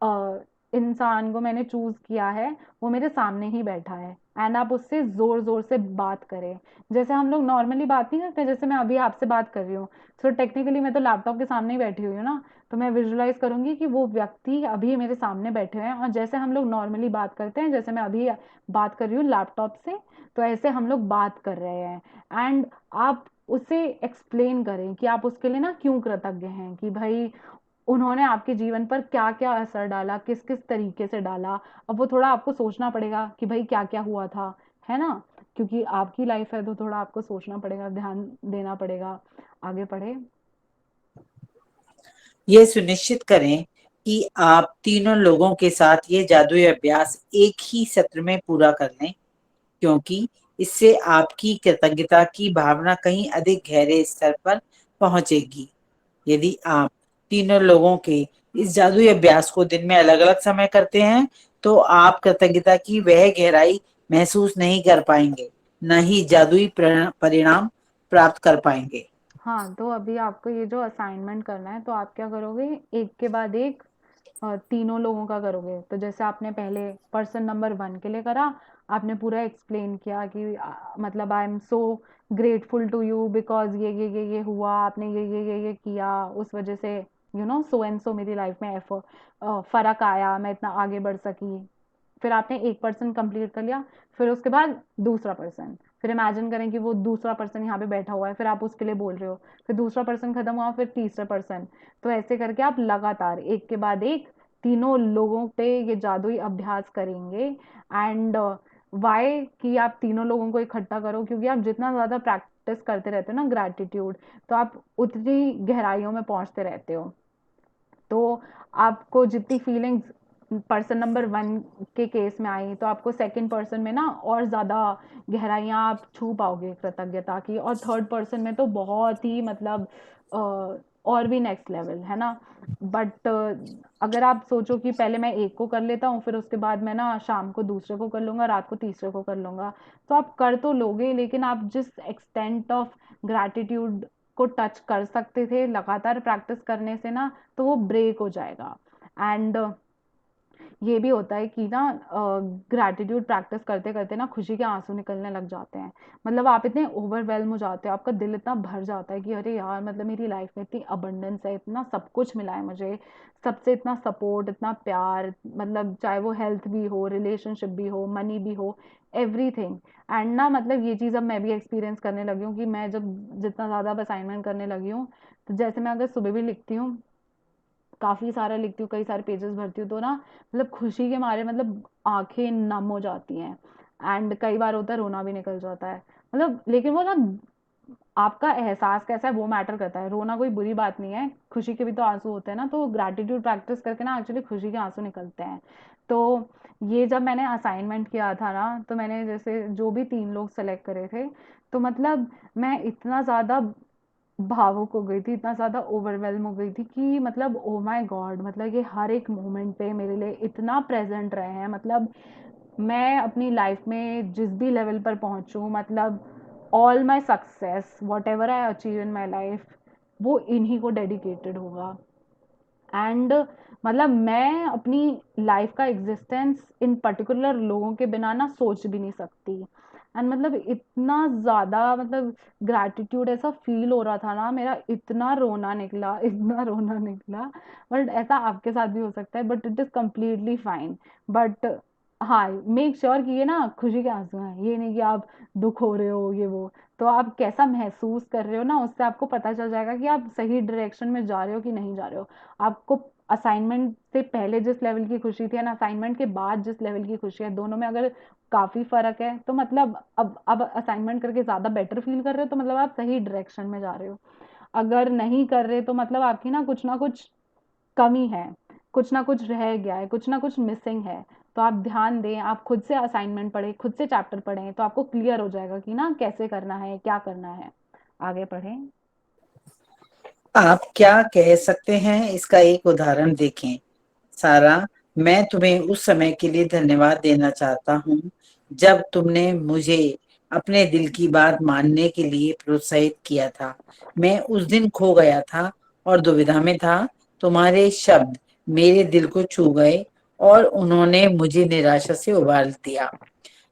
Speaker 1: अ, इंसान को मैंने चूज किया है वो मेरे सामने ही बैठा है। एंड आप उससे जोर जोर से बात करें, जैसे हम लोग नॉर्मली बात नहीं करते, जैसे मैं अभी आपसे बात कर रही हूँ। तो टेक्निकली मैं तो लैपटॉप के सामने ही बैठी हुई हूँ ना। तो मैं विजुलाइज करूंगी कि वो व्यक्ति अभी मेरे सामने बैठे हैं, और जैसे हम लोग नॉर्मली बात करते हैं, जैसे मैं अभी बात कर रही हूँ लैपटॉप से, तो ऐसे हम लोग बात कर रहे हैं। एंड आप उसे एक्सप्लेन करें कि आप उसके लिए ना क्यों कृतज्ञ हैं, कि भाई उन्होंने आपके जीवन पर क्या क्या असर डाला, किस किस तरीके से डाला। अब वो थोड़ा आपको सोचना पड़ेगा कि भाई क्या क्या हुआ था, है ना? क्योंकि आपकी लाइफ है तो थोड़ा आपको सोचना पड़ेगा, ध्यान देना पड़ेगा। आगे पढ़े।
Speaker 2: यह सुनिश्चित करें कि आप तीनों लोगों के साथ ये जादुई अभ्यास एक ही सत्र में पूरा कर लें, क्योंकि इससे आपकी कृतज्ञता की भावना कहीं अधिक गहरे स्तर पर पहुंचेगी। यदि आप तीनों लोगों के इस जादुई अभ्यास को दिन में अलग-अलग समय करते हैं, तो आप कृतज्ञता की वह गहराई महसूस नहीं कर पाएंगे, न ही जादुई परिणाम प्राप्त कर पाएंगे।
Speaker 1: हाँ, तो अभी आपको ये जो असाइनमेंट करना है, तो आप क्या करोगे, एक के बाद एक तीनों लोगों का करोगे। तो जैसे आपने पहले पर्सन नंबर 1 के लिए करा, आपने पूरा एक्सप्लेन किया कि मतलब I am so grateful to you because ये हुआ, आपने ये किया, उस वजह से सो एंड सो मेरी लाइफ में फर्क आया, मैं इतना आगे बढ़ सकी। फिर आपने एक पर्सन कंप्लीट कर लिया, फिर उसके बाद दूसरा पर्सन, फिर इमेजिन करें कि वो दूसरा पर्सन यहाँ पे बैठा हुआ है, फिर आप उसके लिए बोल रहे हो, फिर दूसरा पर्सन खत्म हुआ, फिर तीसरा पर्सन। तो ऐसे करके आप लगातार एक के बाद एक तीनों लोगों पे ये जादुई अभ्यास करेंगे। एंड वाई कि आप तीनों लोगों को इकट्ठा करो, क्योंकि आप जितना ज्यादा प्रैक्टिस करते रहते हो ना ग्रैटिट्यूड, तो आप उतनी गहराइयों में पहुंचते रहते हो। तो आपको जितनी फीलिंग्स पर्सन नंबर 1 के केस में आई, तो आपको सेकंड पर्सन में ना और ज़्यादा गहराइयाँ आप छू पाओगे कृतज्ञता की, और थर्ड पर्सन में तो बहुत ही मतलब और भी नेक्स्ट लेवल, है ना? बट अगर आप सोचो कि पहले मैं एक को कर लेता हूँ, फिर उसके बाद मैं ना शाम को दूसरे को कर लूँगा, रात को तीसरे को कर लूँगा, तो आप कर तो लोगे, लेकिन आप जिस एक्सटेंट ऑफ ग्रैटिट्यूड को टच कर सकते थे लगातार प्रैक्टिस करने से ना, तो वो ब्रेक हो जाएगा। एंड ये भी होता है कि ना ग्रैटिट्यूड प्रैक्टिस करते करते ना खुशी के आंसू निकलने लग जाते हैं। मतलब आप इतने ओवरवेल्म हो जाते हो, आपका दिल इतना भर जाता है कि अरे यार, मतलब मेरी लाइफ में इतनी अबंडेंस है, इतना सब कुछ मिला है मुझे, सबसे इतना सपोर्ट, इतना प्यार, मतलब चाहे वो हेल्थ भी हो, रिलेशनशिप भी हो, मनी भी हो, एवरीथिंग। एंड ना मतलब ये चीज़ अब मैं भी एक्सपीरियंस करने लगी हूँ कि मैं जब जितना ज़्यादा अब असाइनमेंट करने लगी हूँ, तो जैसे मैं अगर सुबह भी लिखती हूँ, काफ़ी सारा लिखती हूँ, कई सारे पेजेस भरती हूँ, तो ना मतलब खुशी के मारे मतलब आंखें नम हो जाती हैं। एंड कई बार होता है रोना भी निकल जाता है। मतलब लेकिन वो ना आपका एहसास कैसा है वो मैटर करता है। रोना कोई बुरी बात नहीं है, खुशी के भी तो आंसू होते हैं ना। तो ग्रैटिट्यूड प्रैक्टिस करके ना एक्चुअली खुशी के आंसू निकलते हैं। तो ये जब मैंने असाइनमेंट किया था ना, तो मैंने जैसे जो भी 3 लोग सेलेक्ट करे थे, तो मतलब मैं इतना ज़्यादा भावुक हो गई थी, इतना ज़्यादा ओवरवेल्म हो गई थी कि मतलब ओह माय गॉड, मतलब ये हर एक मोमेंट पे मेरे लिए इतना प्रेजेंट रहे हैं। मतलब मैं अपनी लाइफ में जिस भी लेवल पर पहुंचूं, मतलब all my success what ever I achieve in my life, वो इन्हीं को डेडिकेटेड होगा। एंड मतलब मैं अपनी लाइफ का एग्जिस्टेंस इन पर्टिकुलर लोगों के बिना ना सोच भी नहीं सकती। एंड मतलब इतना ज़्यादा मतलब ग्रैटिट्यूड ऐसा फील हो रहा था ना, मेरा इतना रोना निकला, इतना रोना निकला। बट ऐसा आपके साथ भी हो सकता है, but it is completely fine. But हाँ, मेक श्योर कि ये ना खुशी के आंसू हैं, ये नहीं कि आप दुख हो रहे हो ये वो। तो आप कैसा महसूस कर रहे हो ना, उससे आपको पता चल जाएगा कि आप सही डायरेक्शन में जा रहे हो कि नहीं जा रहे हो। आपको असाइनमेंट से पहले जिस लेवल की खुशी थी, ना असाइनमेंट के बाद जिस लेवल की खुशी है, दोनों में अगर काफी फर्क है, तो मतलब अब असाइनमेंट करके ज्यादा बेटर फील कर रहे हो, तो मतलब आप सही डायरेक्शन में जा रहे हो। अगर नहीं कर रहे, तो मतलब आपकी ना कुछ कमी है, कुछ ना कुछ रह गया है, कुछ ना कुछ मिसिंग है। तो आप ध्यान दें, आप खुद से असाइनमेंट पढ़ें, खुद से चैप्टर पढ़ें, तो आपको क्लियर हो जाएगा कि ना कैसे करना है, क्या करना है। आगे पढ़ें।
Speaker 2: आप क्या कह सकते हैं, इसका एक उदाहरण देखें। सारा, मैं तुम्हें उस समय के लिए धन्यवाद देना चाहता हूँ जब तुमने मुझे अपने दिल की बात मानने के लिए प्रोत्साहित किया था। मैं उस दिन खो गया था और दुविधा में था। तुम्हारे शब्द मेरे दिल को छू गए और उन्होंने मुझे निराशा से उबार दिया।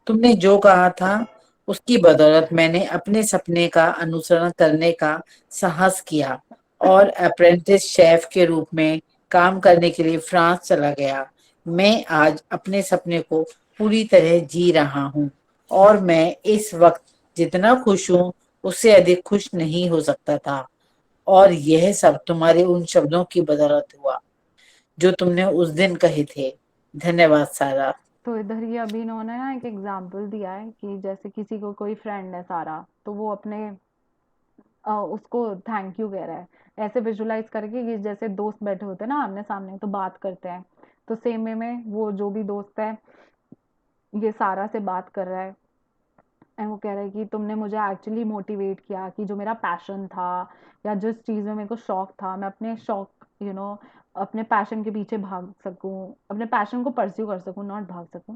Speaker 2: तुमने जो कहा था उसकी बदौलत मैंने अपने सपने का अनुसरण करने का साहस किया और अप्रेंटिस शेफ के रूप में काम करने के लिए फ्रांस चला गया। मैं आज अपने सपने को पूरी तरह जी रहा हूँ और मैं इस वक्त जितना खुश हूँ उससे अधिक खुश नहीं हो सकता था। और यह सब तुम्हारे उन शब्दों की बदौलत हुआ जो तुमने उस दिन कहे थे। धन्यवाद सारा।
Speaker 1: तो इधर ये अभी इन्होंने ना एक एग्जाम्पल दिया है कि जैसे किसी को कोई फ्रेंड है सारा, तो वो अपने उसको थैंक यू कह रहा है। ऐसे विजुलाइज करके कि जैसे दोस्त बैठे होते हैं ना आमने सामने, तो बात करते हैं। तो सेम वे में वो जो भी दोस्त है, ये सारा से बात कर रहा है। एंड वो कह रहा है कि तुमने मुझे एक्चुअली मोटिवेट किया कि जो मेरा पैशन था, या जिस चीज़ में मेरे को शौक था, मैं अपने शौक अपने पैशन के पीछे भाग सकूं, अपने पैशन को परस्यू कर सकूं, नॉट भाग सकूं।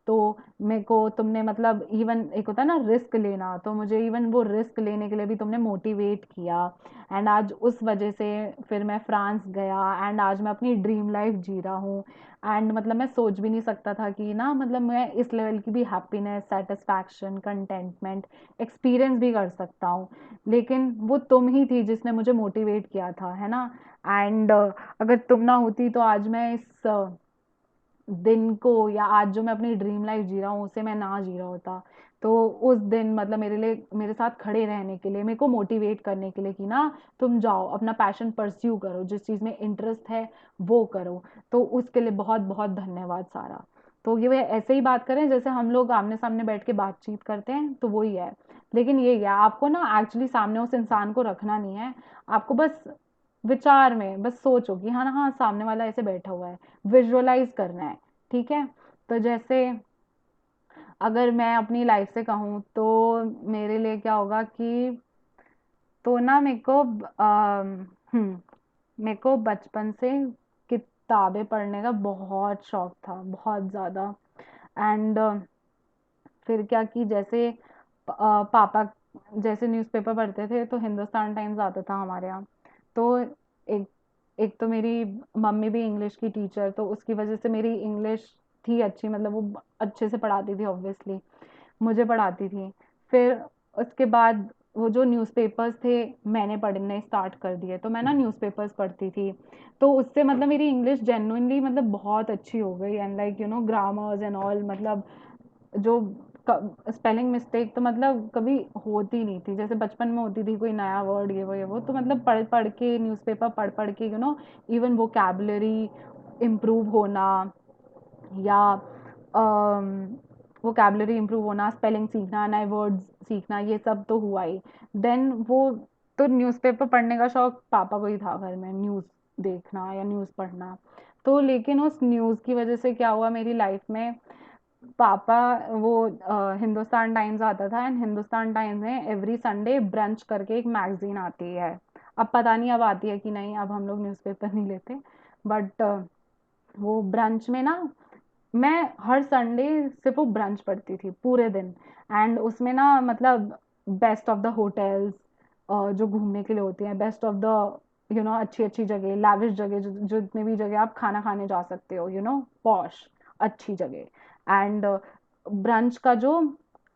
Speaker 1: तो मेरे को तुमने मतलब इवन एक होता है ना रिस्क लेना, तो मुझे इवन वो रिस्क लेने के लिए भी तुमने मोटिवेट किया। एंड आज उस वजह से फिर मैं फ्रांस गया, एंड आज मैं अपनी ड्रीम लाइफ जी रहा हूँ। एंड मतलब मैं सोच भी नहीं सकता था कि ना मतलब मैं इस लेवल की भी हैप्पीनेस, सेटिस्फैक्शन, कंटेंटमेंट एक्सपीरियंस भी कर सकता हूँ। लेकिन वो तुम ही थी जिसने मुझे मोटिवेट किया था, है ना। एंड अगर तुम ना होती, तो आज मैं इस दिन को, या आज जो मैं अपनी ड्रीम लाइफ जी रहा हूँ उसे मैं ना जी रहा होता। तो उस दिन मतलब मेरे लिए, मेरे साथ खड़े रहने के लिए, मेरे को मोटिवेट करने के लिए कि ना तुम जाओ अपना पैशन परस्यू करो, जिस चीज़ में इंटरेस्ट है वो करो। तो उसके लिए बहुत बहुत धन्यवाद सारा। तो ये वे ऐसे ही बात करें जैसे हम लोग आमने सामने बैठ के बातचीत करते हैं, तो वही है। लेकिन ये है, आपको ना एक्चुअली सामने उस इंसान को रखना नहीं है। आपको बस विचार में बस सोचो कि हाँ ना, हाँ सामने वाला ऐसे बैठा हुआ है, विजुअलाइज करना है। ठीक है। तो जैसे अगर मैं अपनी लाइफ से कहूँ, तो मेरे लिए क्या होगा कि तो ना मेरे को बचपन से किताबें पढ़ने का बहुत शौक था, बहुत ज़्यादा। एंड फिर क्या कि जैसे पापा जैसे न्यूज़पेपर पढ़ते थे, तो हिंदुस्तान टाइम्स आता था हमारे यहाँ। तो एक एक तो मेरी मम्मी भी इंग्लिश की टीचर, तो उसकी वजह से मेरी इंग्लिश थी अच्छी, मतलब वो अच्छे से पढ़ाती थी ऑब्वियसली, मुझे पढ़ाती थी। फिर उसके बाद वो जो न्यूज़पेपर्स थे मैंने पढ़ने स्टार्ट कर दिए, तो मैं ना न्यूज़पेपर्स पढ़ती थी, तो उससे मतलब मेरी इंग्लिश जेन्युइनली मतलब बहुत अच्छी हो गई, and like grammars and all, मतलब जो स्पेलिंग मिस्टेक तो मतलब कभी होती नहीं थी, जैसे बचपन में होती थी कोई नया वर्ड ये वो, तो मतलब पढ़ पढ़ के न्यूज़पेपर पढ़ पढ़ के इवन वोकैबुलरी इम्प्रूव होना, या वोकैबुलरी इम्प्रूव होना, स्पेलिंग सीखना, नए वर्ड्स सीखना, ये सब तो हुआ ही। देन वो तो न्यूज़पेपर पढ़ने का शौक पापा को ही था, घर में न्यूज़ देखना या न्यूज़ पढ़ना। तो लेकिन उस न्यूज़ की वजह से क्या हुआ मेरी लाइफ में, पापा वो हिंदुस्तान टाइम्स आता था, एंड हिंदुस्तान टाइम्स में एवरी संडे ब्रंच करके एक मैगजीन आती है। अब पता नहीं अब आती है कि नहीं, अब हम लोग न्यूज़पेपर नहीं लेते, बट वो ब्रंच में ना मैं हर संडे सिर्फ वो ब्रंच पढ़ती थी पूरे दिन। एंड उसमें ना मतलब बेस्ट ऑफ द होटल्स जो घूमने के लिए होती हैं, बेस्ट ऑफ द अच्छी अच्छी जगह, लाविश जगह, जितने भी जगह आप खाना खाने जा सकते हो, पॉश अच्छी जगह। एंड ब्रंच का जो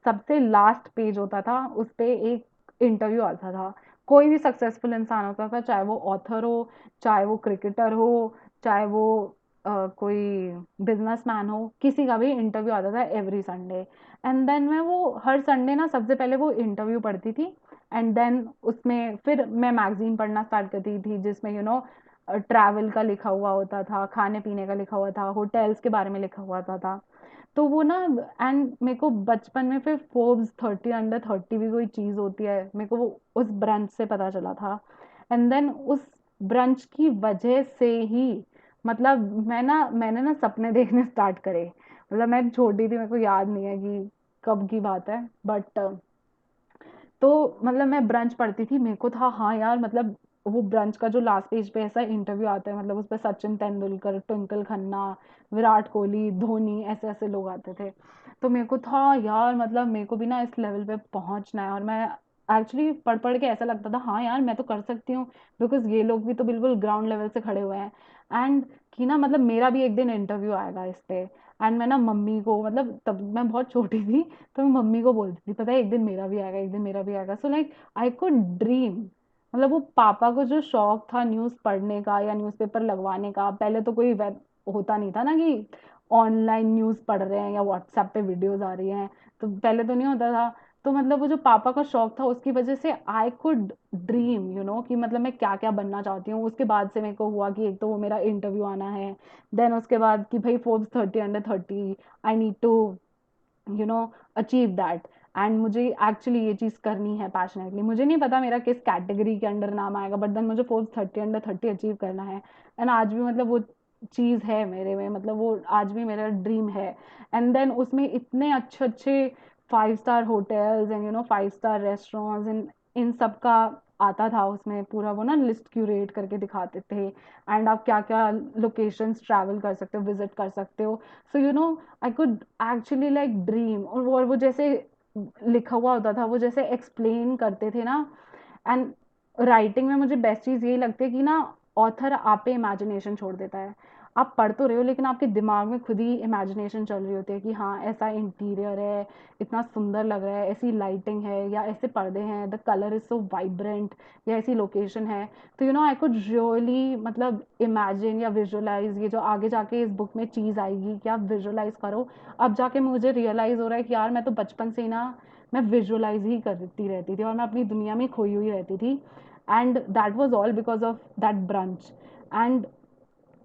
Speaker 1: सबसे लास्ट पेज होता था उस पे एक इंटरव्यू आता था, कोई भी सक्सेसफुल इंसान होता था, चाहे वो ऑथर हो, चाहे वो क्रिकेटर हो, चाहे वो कोई बिजनेसमैन हो, किसी का भी इंटरव्यू आता था एवरी संडे। एंड देन मैं वो हर संडे ना सबसे पहले वो इंटरव्यू पढ़ती थी, एंड देन उसमें फिर मैं मैगजीन पढ़ना स्टार्ट करती थी, जिसमें ट्रैवल का लिखा हुआ होता था, खाने पीने का लिखा हुआ था, होटल्स के बारे में लिखा हुआ था। तो वो ना, एंड मेरे को बचपन में फिर फोर्ब्स 30 अंडर 30 भी कोई चीज़ होती है, मेरे को वो उस ब्रंच से पता चला था। एंड देन उस ब्रंच की वजह से ही मतलब मैंने ना सपने देखने स्टार्ट करे। मतलब मैं छोटी थी, मेरे को याद नहीं है कि कब की बात है, बट तो मतलब मैं ब्रंच पढ़ती थी, मेरे को था हाँ यार, मतलब वो ब्रंच का जो लास्ट पेज पे ऐसा इंटरव्यू आता है, मतलब उस पर सचिन तेंदुलकर, ट्विंकल खन्ना, विराट कोहली, धोनी, ऐसे ऐसे लोग आते थे। तो मेरे को था यार, मतलब मेरे को भी ना इस लेवल पे पहुंचना है, और मैं एक्चुअली पढ़ पढ़ के ऐसा लगता था हाँ यार मैं तो कर सकती हूँ, बिकॉज ये लोग भी तो बिल्कुल ग्राउंड लेवल से खड़े हुए हैं। एंड कि ना मतलब मेरा भी एक दिन इंटरव्यू आएगा इस पे। एंड मैं ना मम्मी को, मतलब तब मैं बहुत छोटी थी, तो मैं मम्मी को बोलती थी पता है एक दिन मेरा भी आएगा, एक दिन मेरा भी आएगा, so like I could dream. मतलब वो पापा को जो शौक था न्यूज़ पढ़ने का या न्यूज़पेपर लगवाने का, पहले तो कोई वेब होता नहीं था ना कि ऑनलाइन न्यूज़ पढ़ रहे हैं या व्हाट्सएप पे वीडियोस आ रही हैं, तो पहले तो नहीं होता था। तो मतलब वो जो पापा का शौक था उसकी वजह से आई कुड ड्रीम कि मतलब मैं क्या क्या बनना चाहती हूँ। उसके बाद से मेरे को हुआ कि एक तो वो मेरा इंटरव्यू आना है, देन उसके बाद कि भाई Forbes 30 under 30, I need to achieve that. And मुझे एक्चुअली ये चीज़ करनी है पैशनेटली, मुझे नहीं पता मेरा किस कैटेगरी के अंडर नाम आएगा, बट देन मुझे फोर्ब्स 30 अंडर 30 अचीव करना है। एंड आज भी मतलब वो चीज़ है मेरे में, मतलब वो आज भी मेरा ड्रीम है। एंड देन उसमें इतने अच्छे अच्छे 5 star hotels and 5 star restaurants, इन सब का आता था उसमें पूरा, वो ना लिस्ट क्यूरेट करके दिखाते थे, एंड आप क्या क्या लोकेशंस ट्रैवल कर सकते हो, विजिट कर सकते हो। So I could actually like dream, और वो जैसे लिखा हुआ होता था, वो जैसे एक्सप्लेन करते थे ना। एंड राइटिंग में मुझे बेस्ट चीज़ यही लगती है कि ना ऑथर आप पे इमेजिनेशन छोड़ देता है। आप पढ़ तो रहे हो लेकिन आपके दिमाग में खुद ही इमेजिनेशन चल रही होती है कि हाँ ऐसा इंटीरियर है, इतना सुंदर लग रहा है, ऐसी लाइटिंग है, या ऐसे पर्दे हैं, the colour is so vibrant, या ऐसी लोकेशन है। तो आई कुड रियली मतलब इमेजिन या विजुअलाइज ये जो आगे जाके इस बुक में चीज़ आएगी कि आप विजुअलाइज करो। अब जाके मुझे रियलाइज हो रहा है कि यार मैं तो बचपन से ही ना मैं विजुअलाइज ही करती रहती थी, और मैं अपनी दुनिया में खोई हुई रहती थी। And that was all because of that brunch. And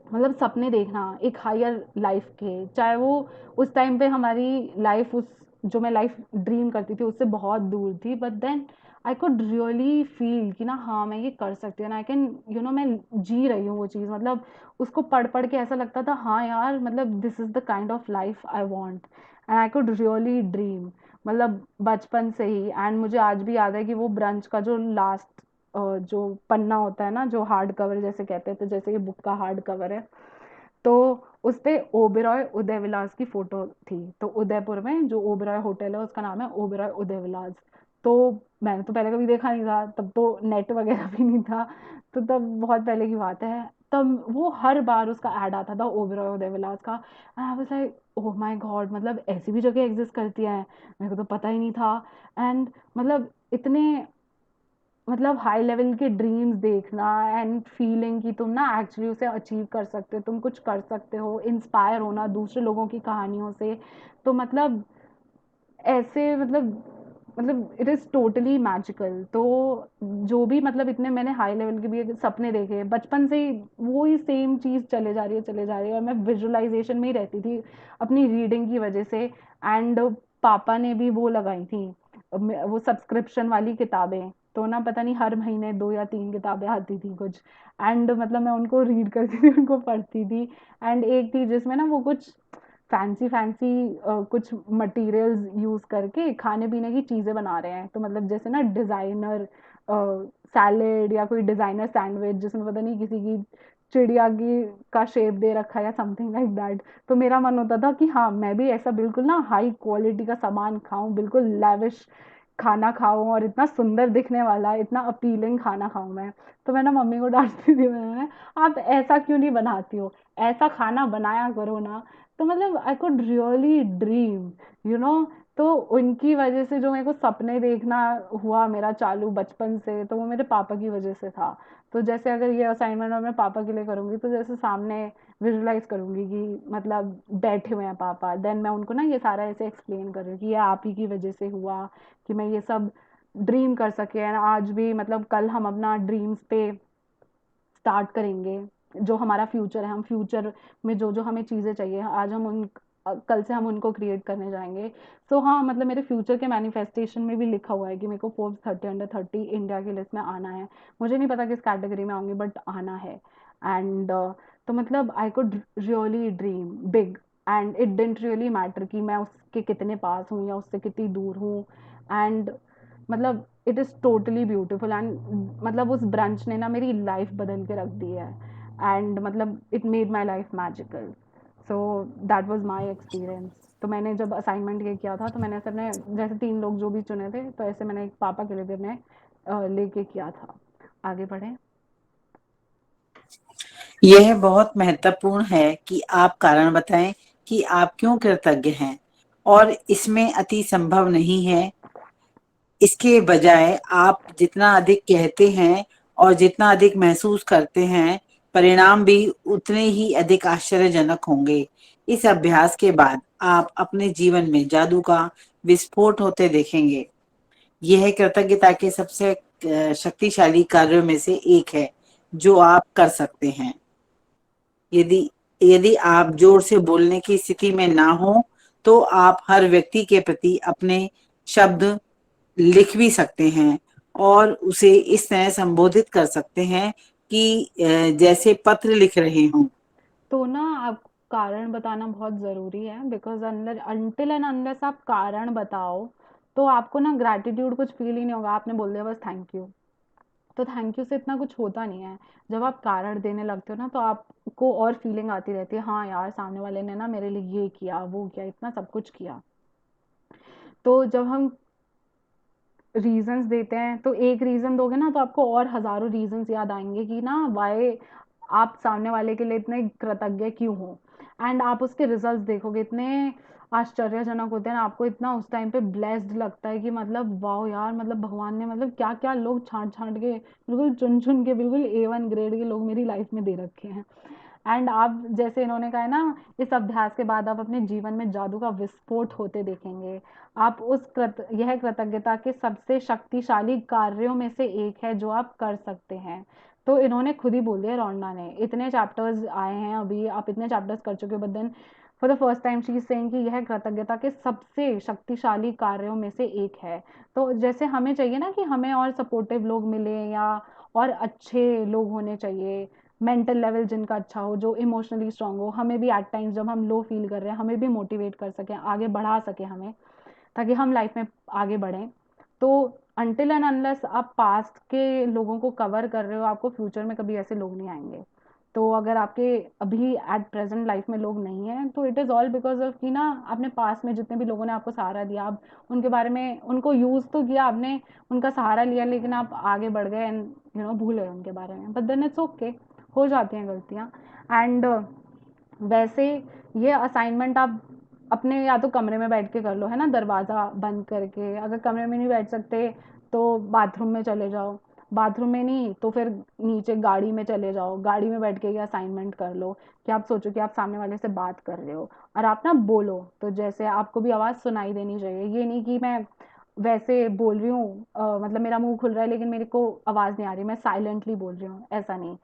Speaker 1: मतलब सपने देखना एक हायर लाइफ के, चाहे वो उस टाइम पे हमारी लाइफ उस जो मैं लाइफ ड्रीम करती थी उससे बहुत दूर थी, but then I could really feel कि ना हाँ मैं ये कर सकती हूँ, आई कैन मैं जी रही हूँ वो चीज़। मतलब उसको पढ़ पढ़ के ऐसा लगता था हाँ यार, मतलब this is the kind of life I want, and I could really dream, मतलब बचपन से ही। एंड मुझे आज भी याद है कि वो ब्रंच का जो लास्ट जो पन्ना होता है ना, जो हार्ड कवर जैसे कहते हैं, तो जैसे ये बुक का हार्ड कवर है, तो उस पे ओबेरॉय उदयविलास की फोटो थी। तो उदयपुर में जो ओबेरॉय होटल है उसका नाम है ओबेरॉय उदयविलास। तो मैंने तो पहले कभी देखा नहीं था, तब तो नेट वगैरह भी नहीं था, तो तब बहुत पहले की बात है। तब वो हर बार उसका ऐड आता था ओबेरॉय उदयविलास का, and I was like oh my God, मतलब ऐसी भी जगह एग्जिस्ट करती है, मेरे को तो पता ही नहीं था। एंड मतलब इतने मतलब हाई लेवल के ड्रीम्स देखना एंड फीलिंग कि तुम ना एक्चुअली उसे अचीव कर सकते हो, तुम कुछ कर सकते हो, इंस्पायर होना दूसरे लोगों की कहानियों से, तो मतलब ऐसे मतलब इट इज़ टोटली मैजिकल। तो जो भी मतलब इतने मैंने हाई लेवल के भी सपने देखे बचपन से ही, वो ही सेम चीज़ चले जा रही है चले जा रही है, और मैं विजुअलाइजेशन में ही रहती थी अपनी रीडिंग की वजह से। एंड पापा ने भी वो लगाई थी वो सब्सक्रिप्शन वाली किताबें, तो ना पता नहीं हर महीने 2 या 3 किताबें आती थी कुछ, एंड मतलब मैं उनको रीड करती थी, उनको पढ़ती थी। एंड एक थी जिसमें ना वो कुछ फैंसी फैंसी कुछ मटेरियल्स यूज़ करके खाने पीने की चीज़ें बना रहे हैं, तो मतलब जैसे ना डिज़ाइनर सैलेड या कोई डिज़ाइनर सैंडविच जिसमें पता नहीं किसी की चिड़िया की का शेप दे रखा है या समथिंग लाइक दैट। तो मेरा मन होता था कि हाँ मैं भी ऐसा बिल्कुल ना हाई क्वालिटी का सामान खाऊं, बिल्कुल लैविश खाना खाऊं, और इतना सुंदर दिखने वाला, इतना अपीलिंग खाना खाऊं मैं। तो मैं ना मम्मी को डांटती थी, मैंने आप ऐसा क्यों नहीं बनाती हो, ऐसा खाना बनाया करो ना। तो मतलब आई could really dream, you know. तो उनकी वजह से जो मेरे को सपने देखना हुआ मेरा चालू बचपन से, तो वो मेरे पापा की वजह से था। तो जैसे अगर ये असाइनमेंट मैं अपने पापा के लिए करूँगी, तो जैसे सामने विजुलाइज करूँगी कि मतलब बैठे हुए हैं पापा, देन मैं उनको ना ये सारा ऐसे एक्सप्लेन कर रही हूँ कि ये आप ही की वजह से हुआ कि मैं ये सब ड्रीम कर सके। एंड आज भी मतलब कल हम अपना ड्रीम्स पे स्टार्ट करेंगे, जो हमारा फ्यूचर है, हम फ्यूचर में जो जो हमें चीज़ें चाहिए आज हम उन कल से हम उनको क्रिएट करने जाएंगे। सो हाँ मतलब मेरे फ्यूचर के मैनिफेस्टेशन में भी लिखा हुआ है कि मेरे को फोर्ब्स 30 अंडर 30 इंडिया की लिस्ट में आना है। मुझे नहीं पता किस कैटेगरी में आऊंगी, बट आना है। एंड तो मतलब आई could really dream big, and it didn't really matter कि मैं उसके कितने पास हूँ या उससे कितनी दूर हूँ। एंड मतलब it is totally beautiful, and मतलब उस ब्रंच ने ना मेरी लाइफ बदल के रख दी है, एंड मतलब it made my life magical. So that was my experience. तो मैंने जब असाइनमेंट ये किया था, तो मैंने ऐसे अपने जैसे 3 लोग जो भी चुने थे, तो ऐसे मैंने एक पापा के लिए भी अपने लेके किया था। आगे बढ़े।
Speaker 2: यह बहुत महत्वपूर्ण है कि आप कारण बताएं कि आप क्यों कृतज्ञ हैं, और इसमें अति संभव नहीं है। इसके बजाय आप जितना अधिक कहते हैं और जितना अधिक महसूस करते हैं, परिणाम भी उतने ही अधिक आश्चर्यजनक होंगे। इस अभ्यास के बाद आप अपने जीवन में जादू का विस्फोट होते देखेंगे। यह कृतज्ञता के सबसे शक्तिशाली कार्यों में से एक है जो आप कर सकते हैं। यदि यदि आप जोर से बोलने की स्थिति में ना हो, तो आप हर व्यक्ति के प्रति अपने शब्द लिख भी सकते हैं और उसे इस तरह संबोधित कर सकते हैं कि जैसे पत्र लिख रहे हों।
Speaker 1: तो ना आप कारण बताना बहुत ज़रूरी है, बिकॉज अंदर अनटिल एंड अनलेस आप कारण बताओ, तो आपको ना ग्रैटिट्यूड कुछ फील ही नहीं होगा, आपने बोल दिया बस थैंक यू। तो थैंक यू से इतना कुछ होता नहीं है। जब आप कारण देने लगते हो ना, तो आपको और फीलिंग आती रहती है, हाँ यार सामने वाले ने ना मेरे लिए ये किया वो किया, इतना सब कुछ किया। तो जब हम रीजंस देते हैं, तो एक रीजन दोगे ना तो आपको और हजारों रीजंस याद आएंगे कि ना वाई आप सामने वाले के लिए इतने कृतज्ञ क्यों हो। एंड आप उसके रिजल्ट्स देखोगे, इतने आश्चर्यजनक होते हैं ना, आपको इतना उस टाइम पे ब्लेस्ड लगता है कि मतलब वाओ यार, मतलब भगवान ने मतलब क्या क्या लोग छांट छांट के बिल्कुल चुन चुन के बिल्कुल A1 ग्रेड के लोग मेरी लाइफ में दे रखे हैं। एंड आप जैसे इन्होंने कहा है ना, इस अभ्यास के बाद आप अपने जीवन में जादू का विस्फोट होते देखेंगे। आप यह कृतज्ञता के सबसे शक्तिशाली कार्यों में से एक है जो आप कर सकते हैं। तो इन्होंने खुद ही बोल दिया, रोंडा ने, इतने चैप्टर्स आए हैं अभी, आप इतने चैप्टर्स कर चुके हो, but then for the first time she is saying कि यह कृतज्ञता के सबसे शक्तिशाली कार्यों में से एक है। तो जैसे हमें चाहिए ना कि हमें और सपोर्टिव लोग मिले, या और अच्छे लोग होने चाहिए, मेंटल लेवल जिनका अच्छा हो, जो इमोशनली स्ट्रांग हो, हमें भी एट टाइम्स जब हम लो फील कर रहे हैं हमें भी मोटिवेट कर सके, आगे बढ़ा सके हमें, ताकि हम लाइफ में आगे बढ़ें। तो अनटिल एंड अनलेस आप पास्ट के लोगों को कवर कर रहे हो, आपको फ्यूचर में कभी ऐसे लोग नहीं आएंगे। तो अगर आपके अभी एट प्रेजेंट लाइफ में लोग नहीं हैं, तो it is all because of कि ना आपने पास्ट में जितने भी लोगों ने आपको सहारा दिया, आप उनके बारे में उनको यूज़ तो किया आपने, उनका सहारा लिया, लेकिन आप आगे बढ़ गए एंड भूल गए उनके बारे में, बट देन इट्स ओके। हो जाती हैं गलतियाँ। एंड वैसे ये असाइनमेंट आप अपने या तो कमरे में बैठ के कर लो, है ना, दरवाज़ा बंद करके। अगर कमरे में नहीं बैठ सकते तो बाथरूम में चले जाओ, बाथरूम में नहीं तो फिर नीचे गाड़ी में चले जाओ, गाड़ी में बैठ के ये असाइनमेंट कर लो। कि आप सोचो कि आप सामने वाले से बात कर रहे हो और आप ना बोलो, तो जैसे आपको भी आवाज़ सुनाई देनी चाहिए। ये नहीं कि मैं वैसे बोल रही हूँ, मतलब मेरा मुंह खुल रहा है लेकिन मेरे को आवाज़ नहीं आ रही, मैं साइलेंटली बोल रही हूँ, ऐसा नहीं।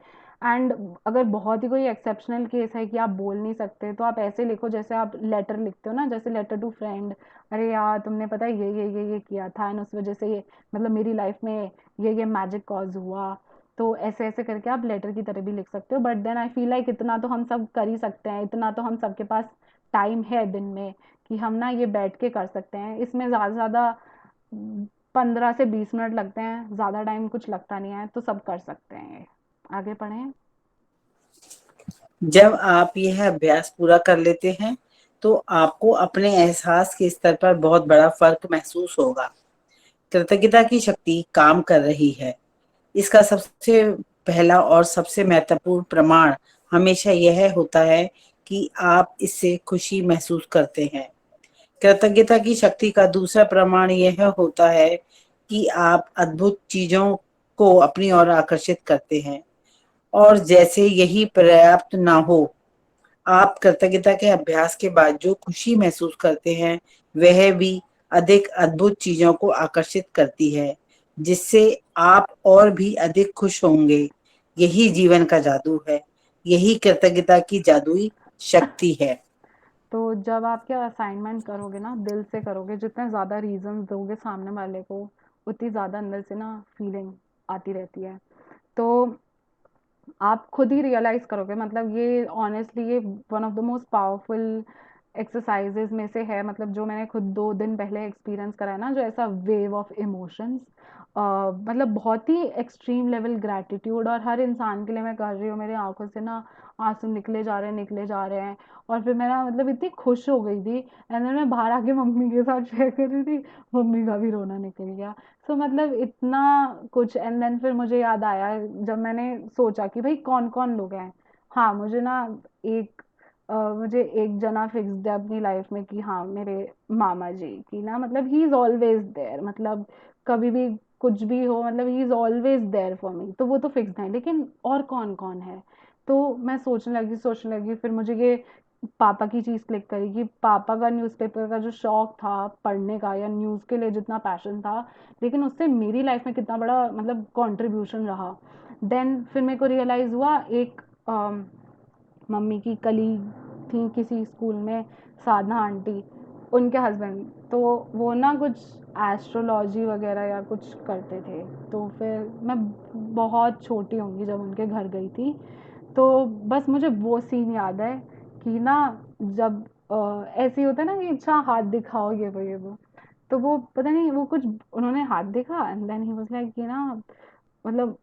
Speaker 1: एंड अगर बहुत ही कोई एक्सेप्शनल केस है कि आप बोल नहीं सकते, तो आप ऐसे लिखो जैसे आप लेटर लिखते हो ना, जैसे लेटर टू फ्रेंड। अरे यार तुमने पता है ये किया था एंड उस वजह से ये, मतलब मेरी लाइफ में ये मैजिक कॉज हुआ। तो ऐसे ऐसे करके आप लेटर की तरह भी लिख सकते हो। But then I feel like इतना तो हम सब कर ही सकते हैं, इतना तो हम सबके पास टाइम है दिन में कि हम ना ये बैठ के कर सकते हैं। इसमें ज़्यादा से ज़्यादा 15 से 20 मिनट लगते हैं, ज़्यादा टाइम कुछ लगता नहीं है, तो सब कर सकते हैं ये। आगे पढ़ें।
Speaker 2: जब आप यह अभ्यास पूरा कर लेते हैं तो आपको अपने एहसास के स्तर पर बहुत बड़ा फर्क महसूस होगा। कृतज्ञता की शक्ति काम कर रही है। इसका सबसे पहला और सबसे महत्वपूर्ण प्रमाण हमेशा यह होता है कि आप इससे खुशी महसूस करते हैं। कृतज्ञता की शक्ति का दूसरा प्रमाण यह होता है कि आप अद्भुत चीजों को अपनी ओर आकर्षित करते हैं, और जैसे यही पर्याप्त ना हो, आप कृतज्ञता के अभ्यास के बाद जो खुशी महसूस करते हैं वह भी अधिक अद्भुत चीजों को आकर्षित करती है, जिससे आप और भी अधिक खुश होंगे। यही जीवन का जादू है। यही कृतज्ञता की जादुई शक्ति है।
Speaker 1: तो जब आप क्या असाइनमेंट करोगे ना, दिल से करोगे, जितने ज़्यादा रीजंस दोगे सामने वाले को, उतनी ज़्यादा अंदर से ना फीलिंग आती रहती है। तो आप खुद ही रियलाइज करोगे, मतलब ये ऑनेस्टली ये one of the most powerful exercises में से है। मतलब जो मैंने खुद 2 दिन पहले एक्सपीरियंस करा है ना, जो ऐसा वेव ऑफ इमोशंस, मतलब बहुत ही एक्सट्रीम लेवल ग्रैटिट्यूड, और हर इंसान के लिए मैं कर रही हूँ, मेरी आंखों से ना आंसू निकले जा रहे हैं। और फिर मैं ना मतलब इतनी खुश हो गई थी, एंड मैं बाहर आके मम्मी के साथ शेयर कर रही थी, मम्मी का भी रोना निकल गया। सो मतलब इतना कुछ। एंड देन फिर मुझे याद आया जब मैंने सोचा कि भाई कौन कौन लोग हैं। हाँ मुझे ना एक मुझे एक जना फिक्स्ड है अपनी लाइफ में कि हाँ मेरे मामा जी की ना, मतलब ही इज ऑलवेज देयर, मतलब कभी भी कुछ भी हो, मतलब he is always there for me, तो वो तो फिक्स्ड है। लेकिन और कौन कौन है? तो मैं सोचने लगी, फिर मुझे ये पापा की चीज क्लिक करी कि पापा का न्यूज़पेपर का जो शौक था पढ़ने का, या न्यूज़ के लिए जितना पैशन था, लेकिन उससे मेरी लाइफ में कितना बड़ा मतलब कंट्रीब्यूशन रहा। देन फिर मेरे को रियलाइज हुआ, एक मम्मी की कलीग थी किसी स्कूल में, साधना आंटी, उनके हस्बैंड, तो वो ना कुछ एस्ट्रोलॉजी वगैरह या कुछ करते थे। तो फिर मैं बहुत छोटी होंगी जब उनके घर गई थी, तो बस मुझे वो सीन याद है कि ना जब ऐसे ही होता है ना कि अच्छा हाथ दिखाओ ये वो, तो वो पता नहीं वो कुछ, उन्होंने हाथ देखा and then he was like कि ना, मतलब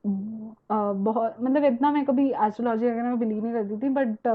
Speaker 1: बहुत, मतलब इतना मैं कभी एस्ट्रोलॉजी वगैरह में बिलीव नहीं करती थी, बट